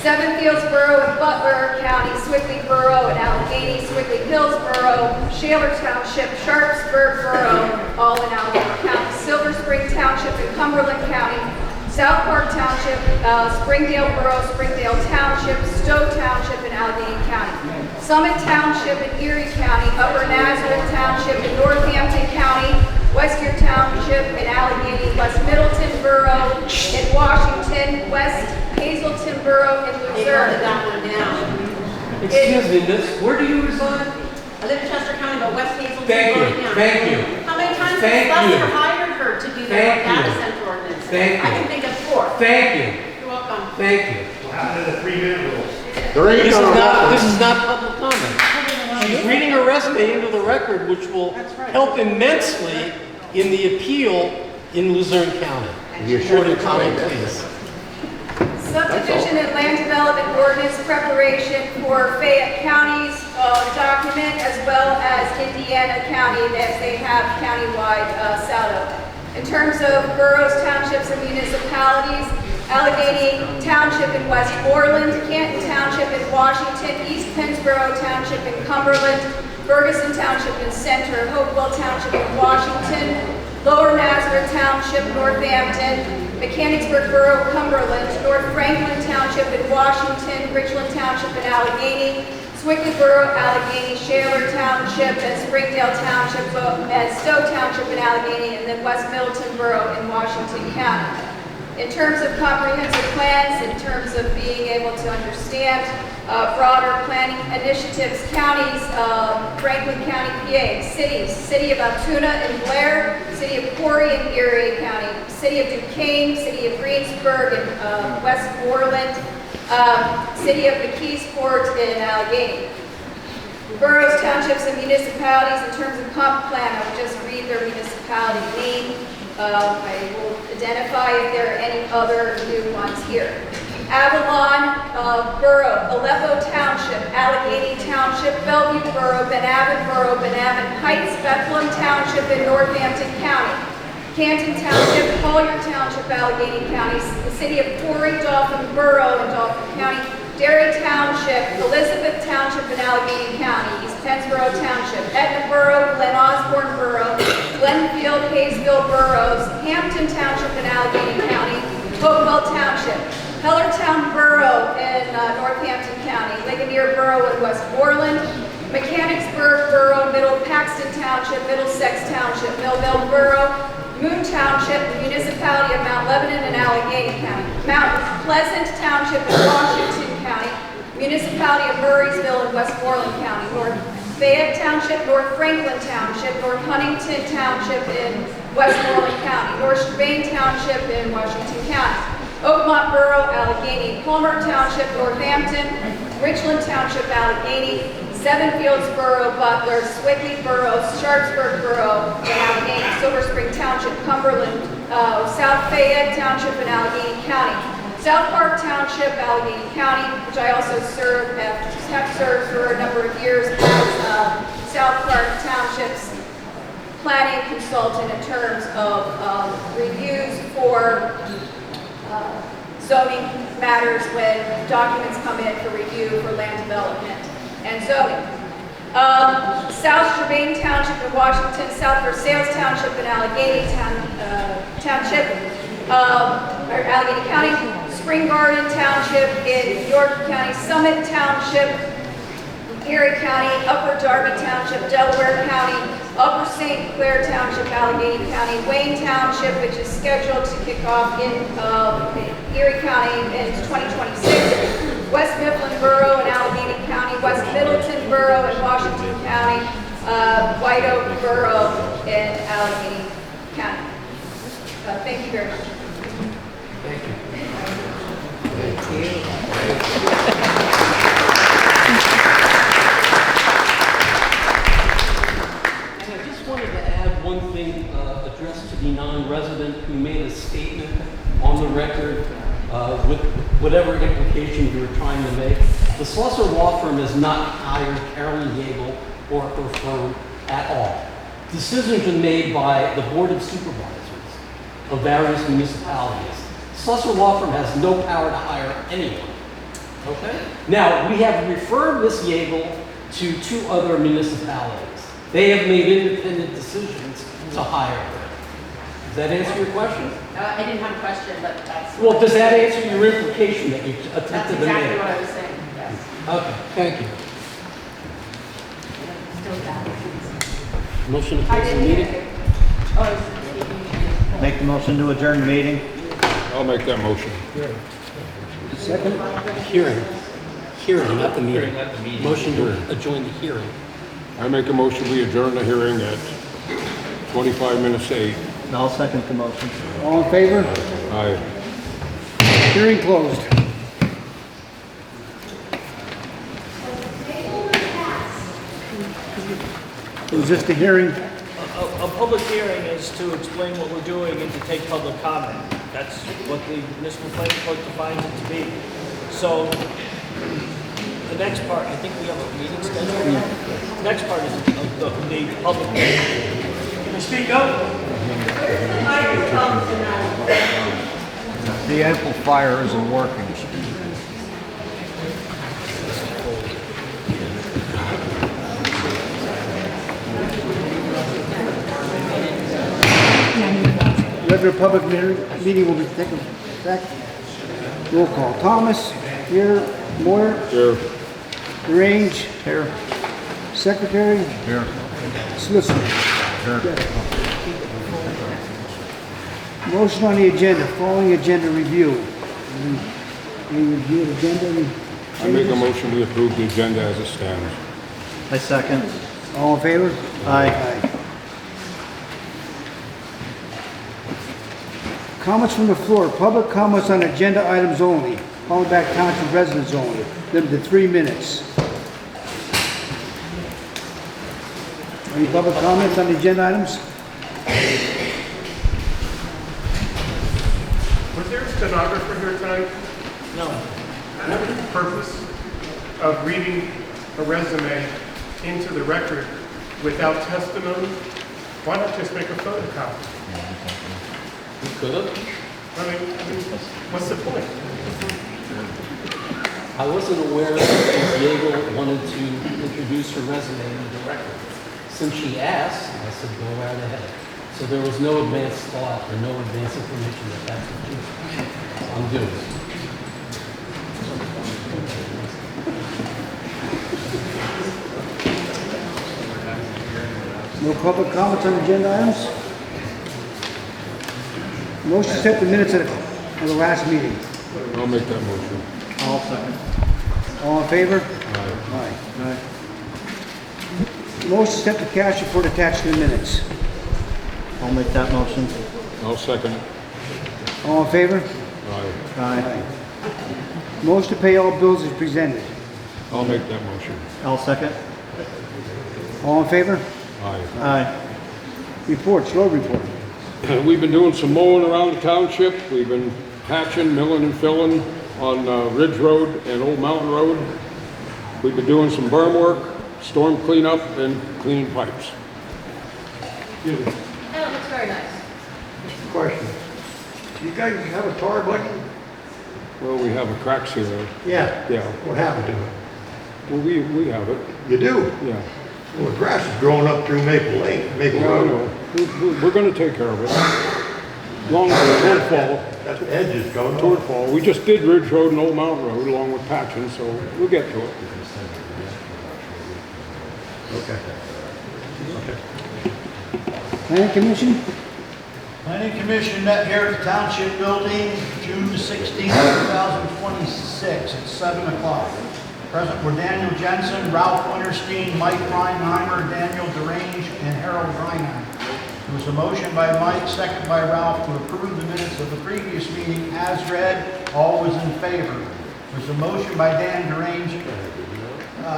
Seven Fields Borough in Butler County, Swickley Borough in Allegheny, Swickley Hills Borough, Shaler Township, Sharpsburg Borough, all in Allegheny County, Silver Spring Township in Cumberland County, South Park Township, Springdale Borough, Springdale Township, Stowe Township in Allegheny County, Summit Township in Erie County, Upper Nazareth Township in Northampton County, Western Township in Allegheny, West Middleton Borough in Washington, West Hazelton Borough in Luzerne. Excuse me, miss, where do you reside? I live in Chester County, but West Hazelton. Thank you. How many times Thank has you. Buster hired her to do the data center ordinance? Thank you. I can think of 4. Thank you. You're welcome. Thank you. What happened to the 3-minute rule? This is not public comment. She's reading her resume into the record, which will help immensely in the appeal in Luzerne County. You're sure to comment, please. Subdivision and land development ordinance preparation for Fayette County's document, as well as Indiana County, as they have countywide SADO. In terms of boroughs, townships, and municipalities, Allegheny Township in Westmoreland, Canton Township in Washington, East Pennsboro Township in Cumberland, Ferguson Township in Center, Hopewell Township in Washington, Lower Nazareth Township, Northampton, Mechanicsburg Borough, Cumberland, North Franklin Township in Washington, Richland Township in Allegheny, Swickley Borough, Allegheny, Shaler Township, and Springdale Township, and Stowe Township in Allegheny, and then West Middleton Borough in Washington County. In terms of comprehensive plans, in terms of being able to understand broader planning initiatives, counties, Franklin County, PA, cities, City of Altoona and Blair, City of Corry and Erie County, City of Duquesne, City of Greensburg and Westmoreland, City of McKeesport and Allegheny. Boroughs, townships, and municipalities, in terms of comp plan, I will just read their municipality name. I will identify if there are any other new ones here. Avalon Borough, Aleppo Township, Allegheny Township, Bellevue Borough, Benavent Borough, Benavent Heights, Bethlehem Township in Northampton County. Canton Township, Collier Township, Allegheny County, the City of Corry, Dauphin Borough in Dauphin County, Derry Township, Elizabeth Township in Allegheny County, East Pennsboro Township, Etna Borough, Glen Osborne Borough, Glenfield, Hayesville Boroughs, Hampton Township in Allegheny County, Hopewell Township, Hellertown Borough in Northampton County, Ligonier Borough in Westmoreland, Mechanicsburg Borough, Middle Paxton Township, Middlesex Township, Millville Borough, Moon Township, the municipality of Mount Lebanon in Allegheny County, Mount Pleasant Township in Washington County, municipality of Murraysville in Westmoreland County, North Fayette Township, North Franklin Township, North Huntington Township in Westmoreland County, North Strabane Township in Washington County, Oakmont Borough, Allegheny, Palmer Township, Northampton, Richland Township, Allegheny, Seven Fields Borough, Butler, Swickley Borough, Sharpsburg Borough, in Allegheny, Silver Spring Township, Cumberland, South Fayette Township in Allegheny County, South Park Township, Allegheny County, which I also have served for a number of years as South Park Township's planning consultant in terms of reviews for zoning matters when documents come in for review for land development and zoning. South Strabane Township in Washington, South Versailles Township in Allegheny Township, or Allegheny County, Spring Garden Township in York County, Summit Township, Erie County, Upper Darby Township, Delaware County, Upper St. Clair Township, Allegheny County, Wayne Township, which is scheduled to kick off in Erie County in 2026, West Mifflin Borough in Allegheny County, West Middleton White Oak Borough in Allegheny County. Thank you very much. And I just wanted to add one thing addressed to the non-resident who made a statement on the record with whatever implication you were trying to make. The Slusser Law Firm has not hired Carolyn Yeagle or her firm at all. Decisions are made by the Board of Supervisors of various municipalities. Slusser Law Firm has no power to hire anyone. Okay? Now, we have referred Ms. Yeagle to 2 other municipalities. They have made independent decisions to hire her. Does that answer your question? I didn't have a question, but that's... Well, does that answer your implication that you attempted That's to make? exactly what I was saying, yes. Okay, thank you. Still bad. Motion to close the meeting? Make the motion to adjourn the meeting. I'll make that motion. Second? Hearing. Hearing, not the meeting. Motion to adjourn the hearing. I make a motion, we adjourn the hearing at 25 minutes to 8. I'll second the motion. All in favor? Aye. Hearing closed. Is this the hearing? A public hearing is to explain what we're doing and to take public comment. That's what the municipal planning code defines it to be. So, the next part, I think we have a meeting scheduled. The next part is the public hearing. Can we speak up? The amplifier isn't working. Regular public meeting will be taken back. Roll call. Thomas, here. Moyer. Here. Range. Here. Secretary. Here. Solicitor. Here. Motion on the agenda, following agenda review. We review the agenda. I make a motion, we approve the agenda as it stands. I second. All in favor? Aye. Comments from the floor. Public comments on agenda items only. Hollenbeck Township residents only. Limited to 3 minutes. Any public comments on the agenda items? Was there a stenographer here tonight? No. What is the purpose of reading a resume into the record without testimony? Why not just make a photocopy? You could have. I mean, what's the point? I wasn't aware that Ms. Yeagle wanted to introduce her resume into the record. Since she asked, I said, go right ahead. So there was no advance thought or no advance information that that's what I'm doing. No public comments on agenda items? Motion to set the minutes of the last meeting. I'll make that motion. I'll second. All in favor? Aye. Aye. Motion to set the cash report attached to the minutes. I'll make that motion. I'll second it. All in favor? Aye. Aye. Motion to pay all bills is presented. I'll make that motion. I'll second. All in favor? Aye. Aye. Reports, road report. We've been doing some mowing around the township. We've been patching, milling and filling on Ridge Road and Old Mountain Road. We've been doing some berm work, storm cleanup, and cleaning pipes. Oh, that's very nice. Question. Do you guys have a tar button? Well, we have a crack sealer. Yeah. Yeah. What happened to it? Well, we have it. You do? Yeah. Well, the grass is growing up through Maple Lane, Maple Well, I Road. know. We're going to take care of it. Long toward fall. That edge is going Toward on. fall. We just did Ridge Road and Old Mountain Road along with patching, so we'll get to it. Okay. Planning Commission? Planning Commission met here at the Township Building, June 16, 2026, at 7 o'clock. Present were Daniel Jensen, Ralph Winterstein, Mike Reinheimer, Daniel DeRange, and Harold Reinhardt. There was a motion by Mike, second by Ralph, to approve the minutes of the previous meeting as read. All was in favor. There was a motion by Dan DeRange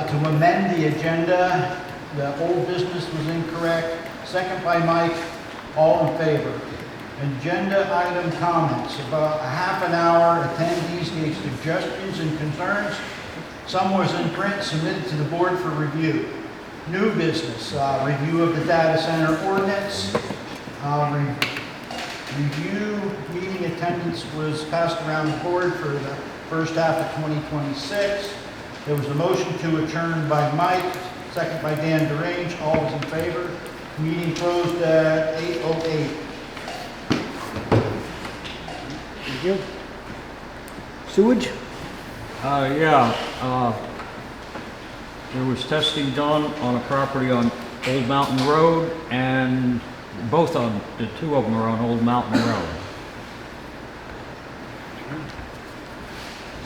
to amend the agenda. The old business was incorrect. Second by Mike. All in favor. Agenda item comments. About a half an hour. Attendees gave suggestions and concerns. Some was in print, submitted to the board for review. New business, review of the data center ordinance. Review meeting attendance was passed around the board for the first half of 2026. There was a motion to adjourn by Mike, second by Dan DeRange. All was in favor. Meeting closed at 8:08. Thank you. Sewage? There was testing done on a property on Old Mountain Road, and both of them, the two of them are on Old Mountain Road.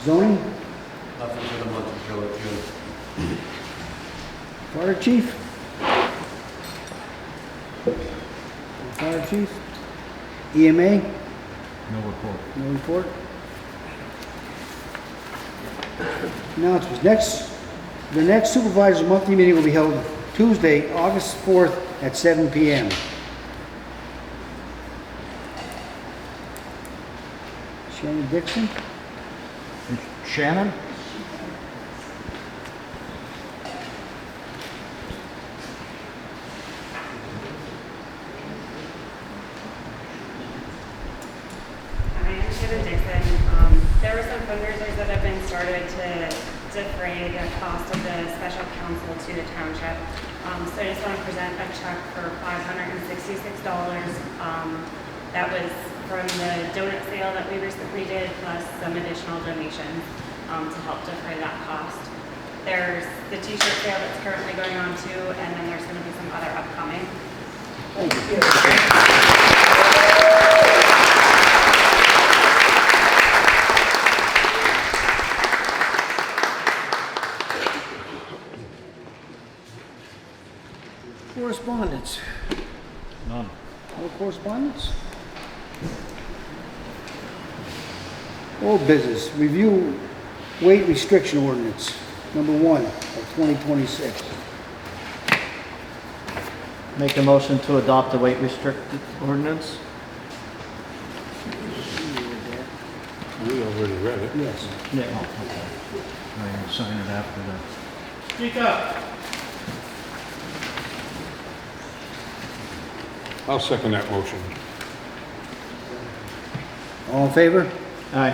Zoning? Nothing for the month of June. Fire chief? Fire chief? EMA? No report. No report. Announcements. The next supervisor's monthly meeting will be held Tuesday, August 4th at 7 p.m. Shannon Dixon? Shannon? There were some fundraisers that have been started to defray the cost of the special counsel to the township. So I just want to present a check for $566. That was from the donut sale that we recently did, plus some additional donations to help defray that cost. There's the t-shirt sale that's currently going on too, and then there's going to be some other upcoming. Thank you. Correspondence? None. No correspondence? Old business, review weight restriction ordinance, number 1 of 2026. Make a motion to adopt the weight restricted ordinance. We already read it. Yes. Yeah. I will sign it after that. Speak up. I'll second that motion. All in favor? Aye.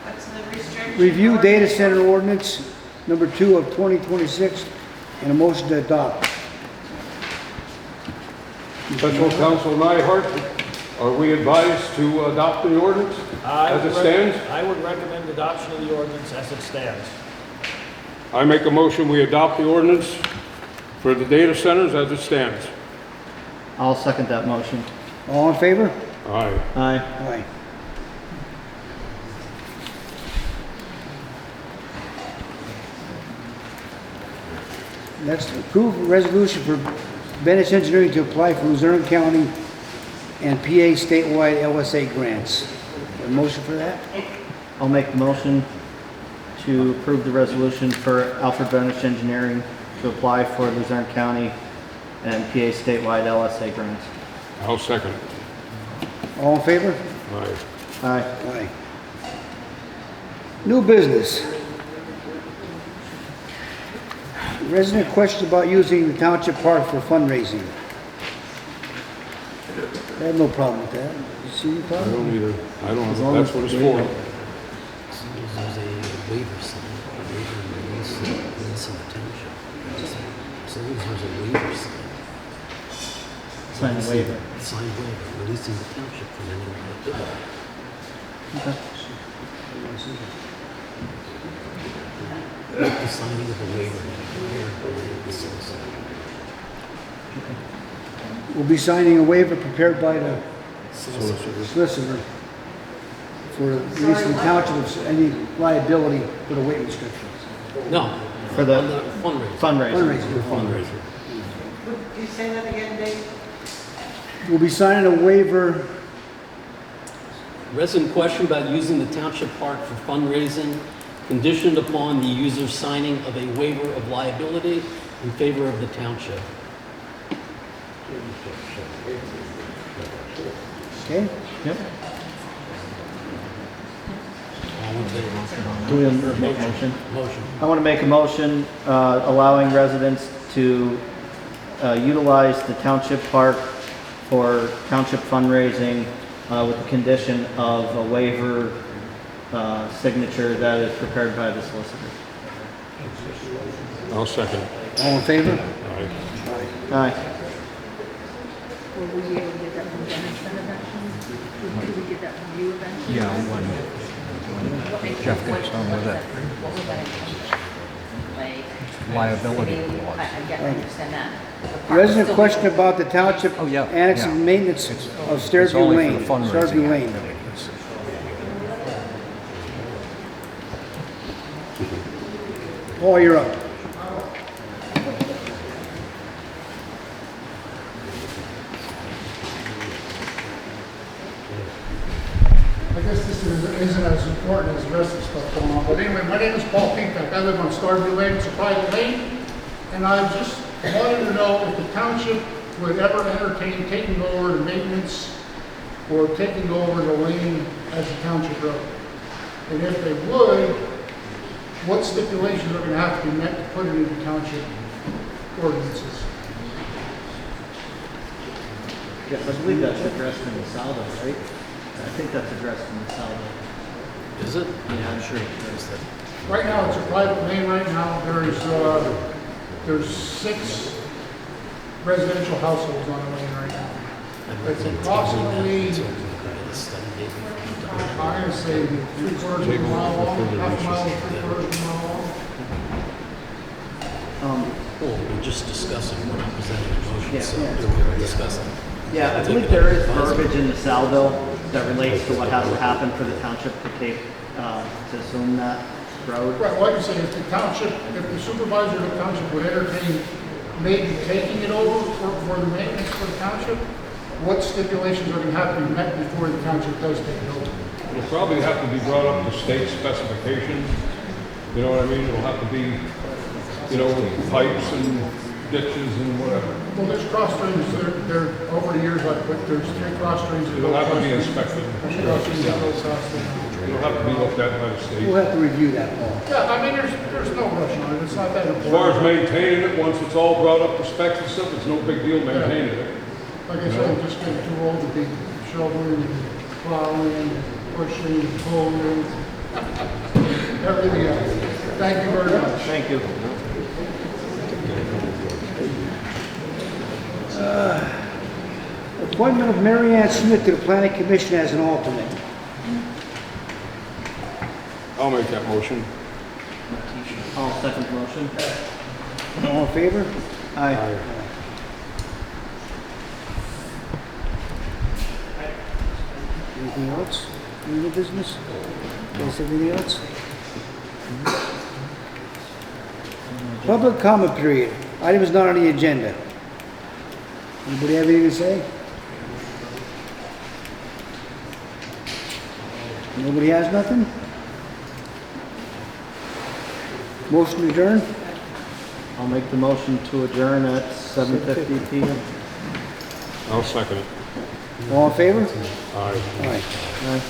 That's the restriction. Review data center ordinance, number 2 of 2026, and a motion to adopt. Special Counsel Nyhart, are we advised to adopt the ordinance as it stands? I would recommend adoption of the ordinance as it stands. I make a motion, we adopt the ordinance for the data centers as it stands. I'll second that motion. All in favor? Aye. Aye. Aye. Next, approve a resolution for Venice Engineering to apply for Luzerne County and PA statewide LSA grants. A motion for that? I'll make the motion to approve the resolution for Alfred Venice Engineering to apply for Luzerne County and PA statewide LSA grants. I'll second it. All in favor? Aye. Aye. Aye. New business. Resident question about using the township park for fundraising. I have no problem with that. You see any I problem? don't either. I don't, As long that's as- what it's for. There's a waiver sign, a waiver release in the township. So there's a waiver sign. Sign a waiver. Sign waiver, releasing the township from any liability. Okay. Like the signing of a waiver, the solicitor. We'll be signing a waiver prepared by the solicitor for releasing the township of any liability for the weight restrictions. No. For the fundraiser. fundraiser. Fundraiser. Would you say that again, Dave? We'll be signing a waiver. Resident question about using the township park for fundraising, conditioned upon the user signing of a waiver of liability in favor of the township. Okay? Yep. Do we make a motion? Motion. I want to make a motion allowing residents to utilize the township park for township fundraising with the condition of a waiver signature that is prepared by the solicitor. I'll second. All in favor? Aye. Aye. Will we be able to get that from Dennis then eventually? Do we get that from you eventually? Yeah, when Jeff gets done with it. What was that? Like, Liability clause. I get, I understand that. The park Resident still- question about the township annexing maintenance of It's Stairview only Lane. for the Stairview fundraising Lane. activities. Paul, you're up. I guess this isn't as important as the rest of the stuff going on, but anyway, my name is Paul Pinkock. I live on Starview Lane, it's a private lane, and I just wanted to know if the township would ever entertain taking over the maintenance or taking over the lane as a township road. And if they would, what stipulations are going to have to be met to put it into township ordinances? Yes, I believe that's addressed in the saldo, right? I think that's addressed in the saldo. Is it? Yeah, I'm sure it's addressed. Right now, it's a private lane right now. There's 6 residential households on the lane right now. It's approximately, I'm gonna say 3/4 of a mile long, half a mile, 3/4 of a mile long. Well, we're just discussing, we're not presenting a motion, Yeah. so we're discussing. Yeah, I believe there is verbiage in the saldo that relates to what has to happen for the township to take, to assume that road. Right, well, like I say, if the township, if the supervisor of the township would entertain maybe taking it over for the maintenance for the township, what stipulations are gonna have to be met before the township does take it over? It'll probably have to be brought up to state specifications, you know what I mean? It'll have to be, you know, pipes and ditches and whatever. Well, there's cross drains, there, over the years, I put, there's 3 cross drains. that It'll go have to across be the- inspected. There's cross drains that go across the- It'll have to be looked at by the state. We'll have to review that, Paul. Yeah, I mean, there's no rush on it, it's not that important. As far as maintaining it, once it's all brought up to specs and stuff, it's no big deal maintaining it. Like I said, I'm just getting too old to be shoveling, plowing, pushing, pulling, everything else. Thank you very much. Thank you. Appointment of Mary Ann Smith to the Planning Commission as an alternate. I'll make that motion. I'll second the motion. All in favor? Aye. Anything else? Any other business? Is anything else? Public comment period. Item is not on the agenda. Anybody have anything to say? Nobody has nothing? Motion to adjourn? I'll make the motion to adjourn at 7:50 PM. I'll second it. All in favor? Aye. Aye. Aye.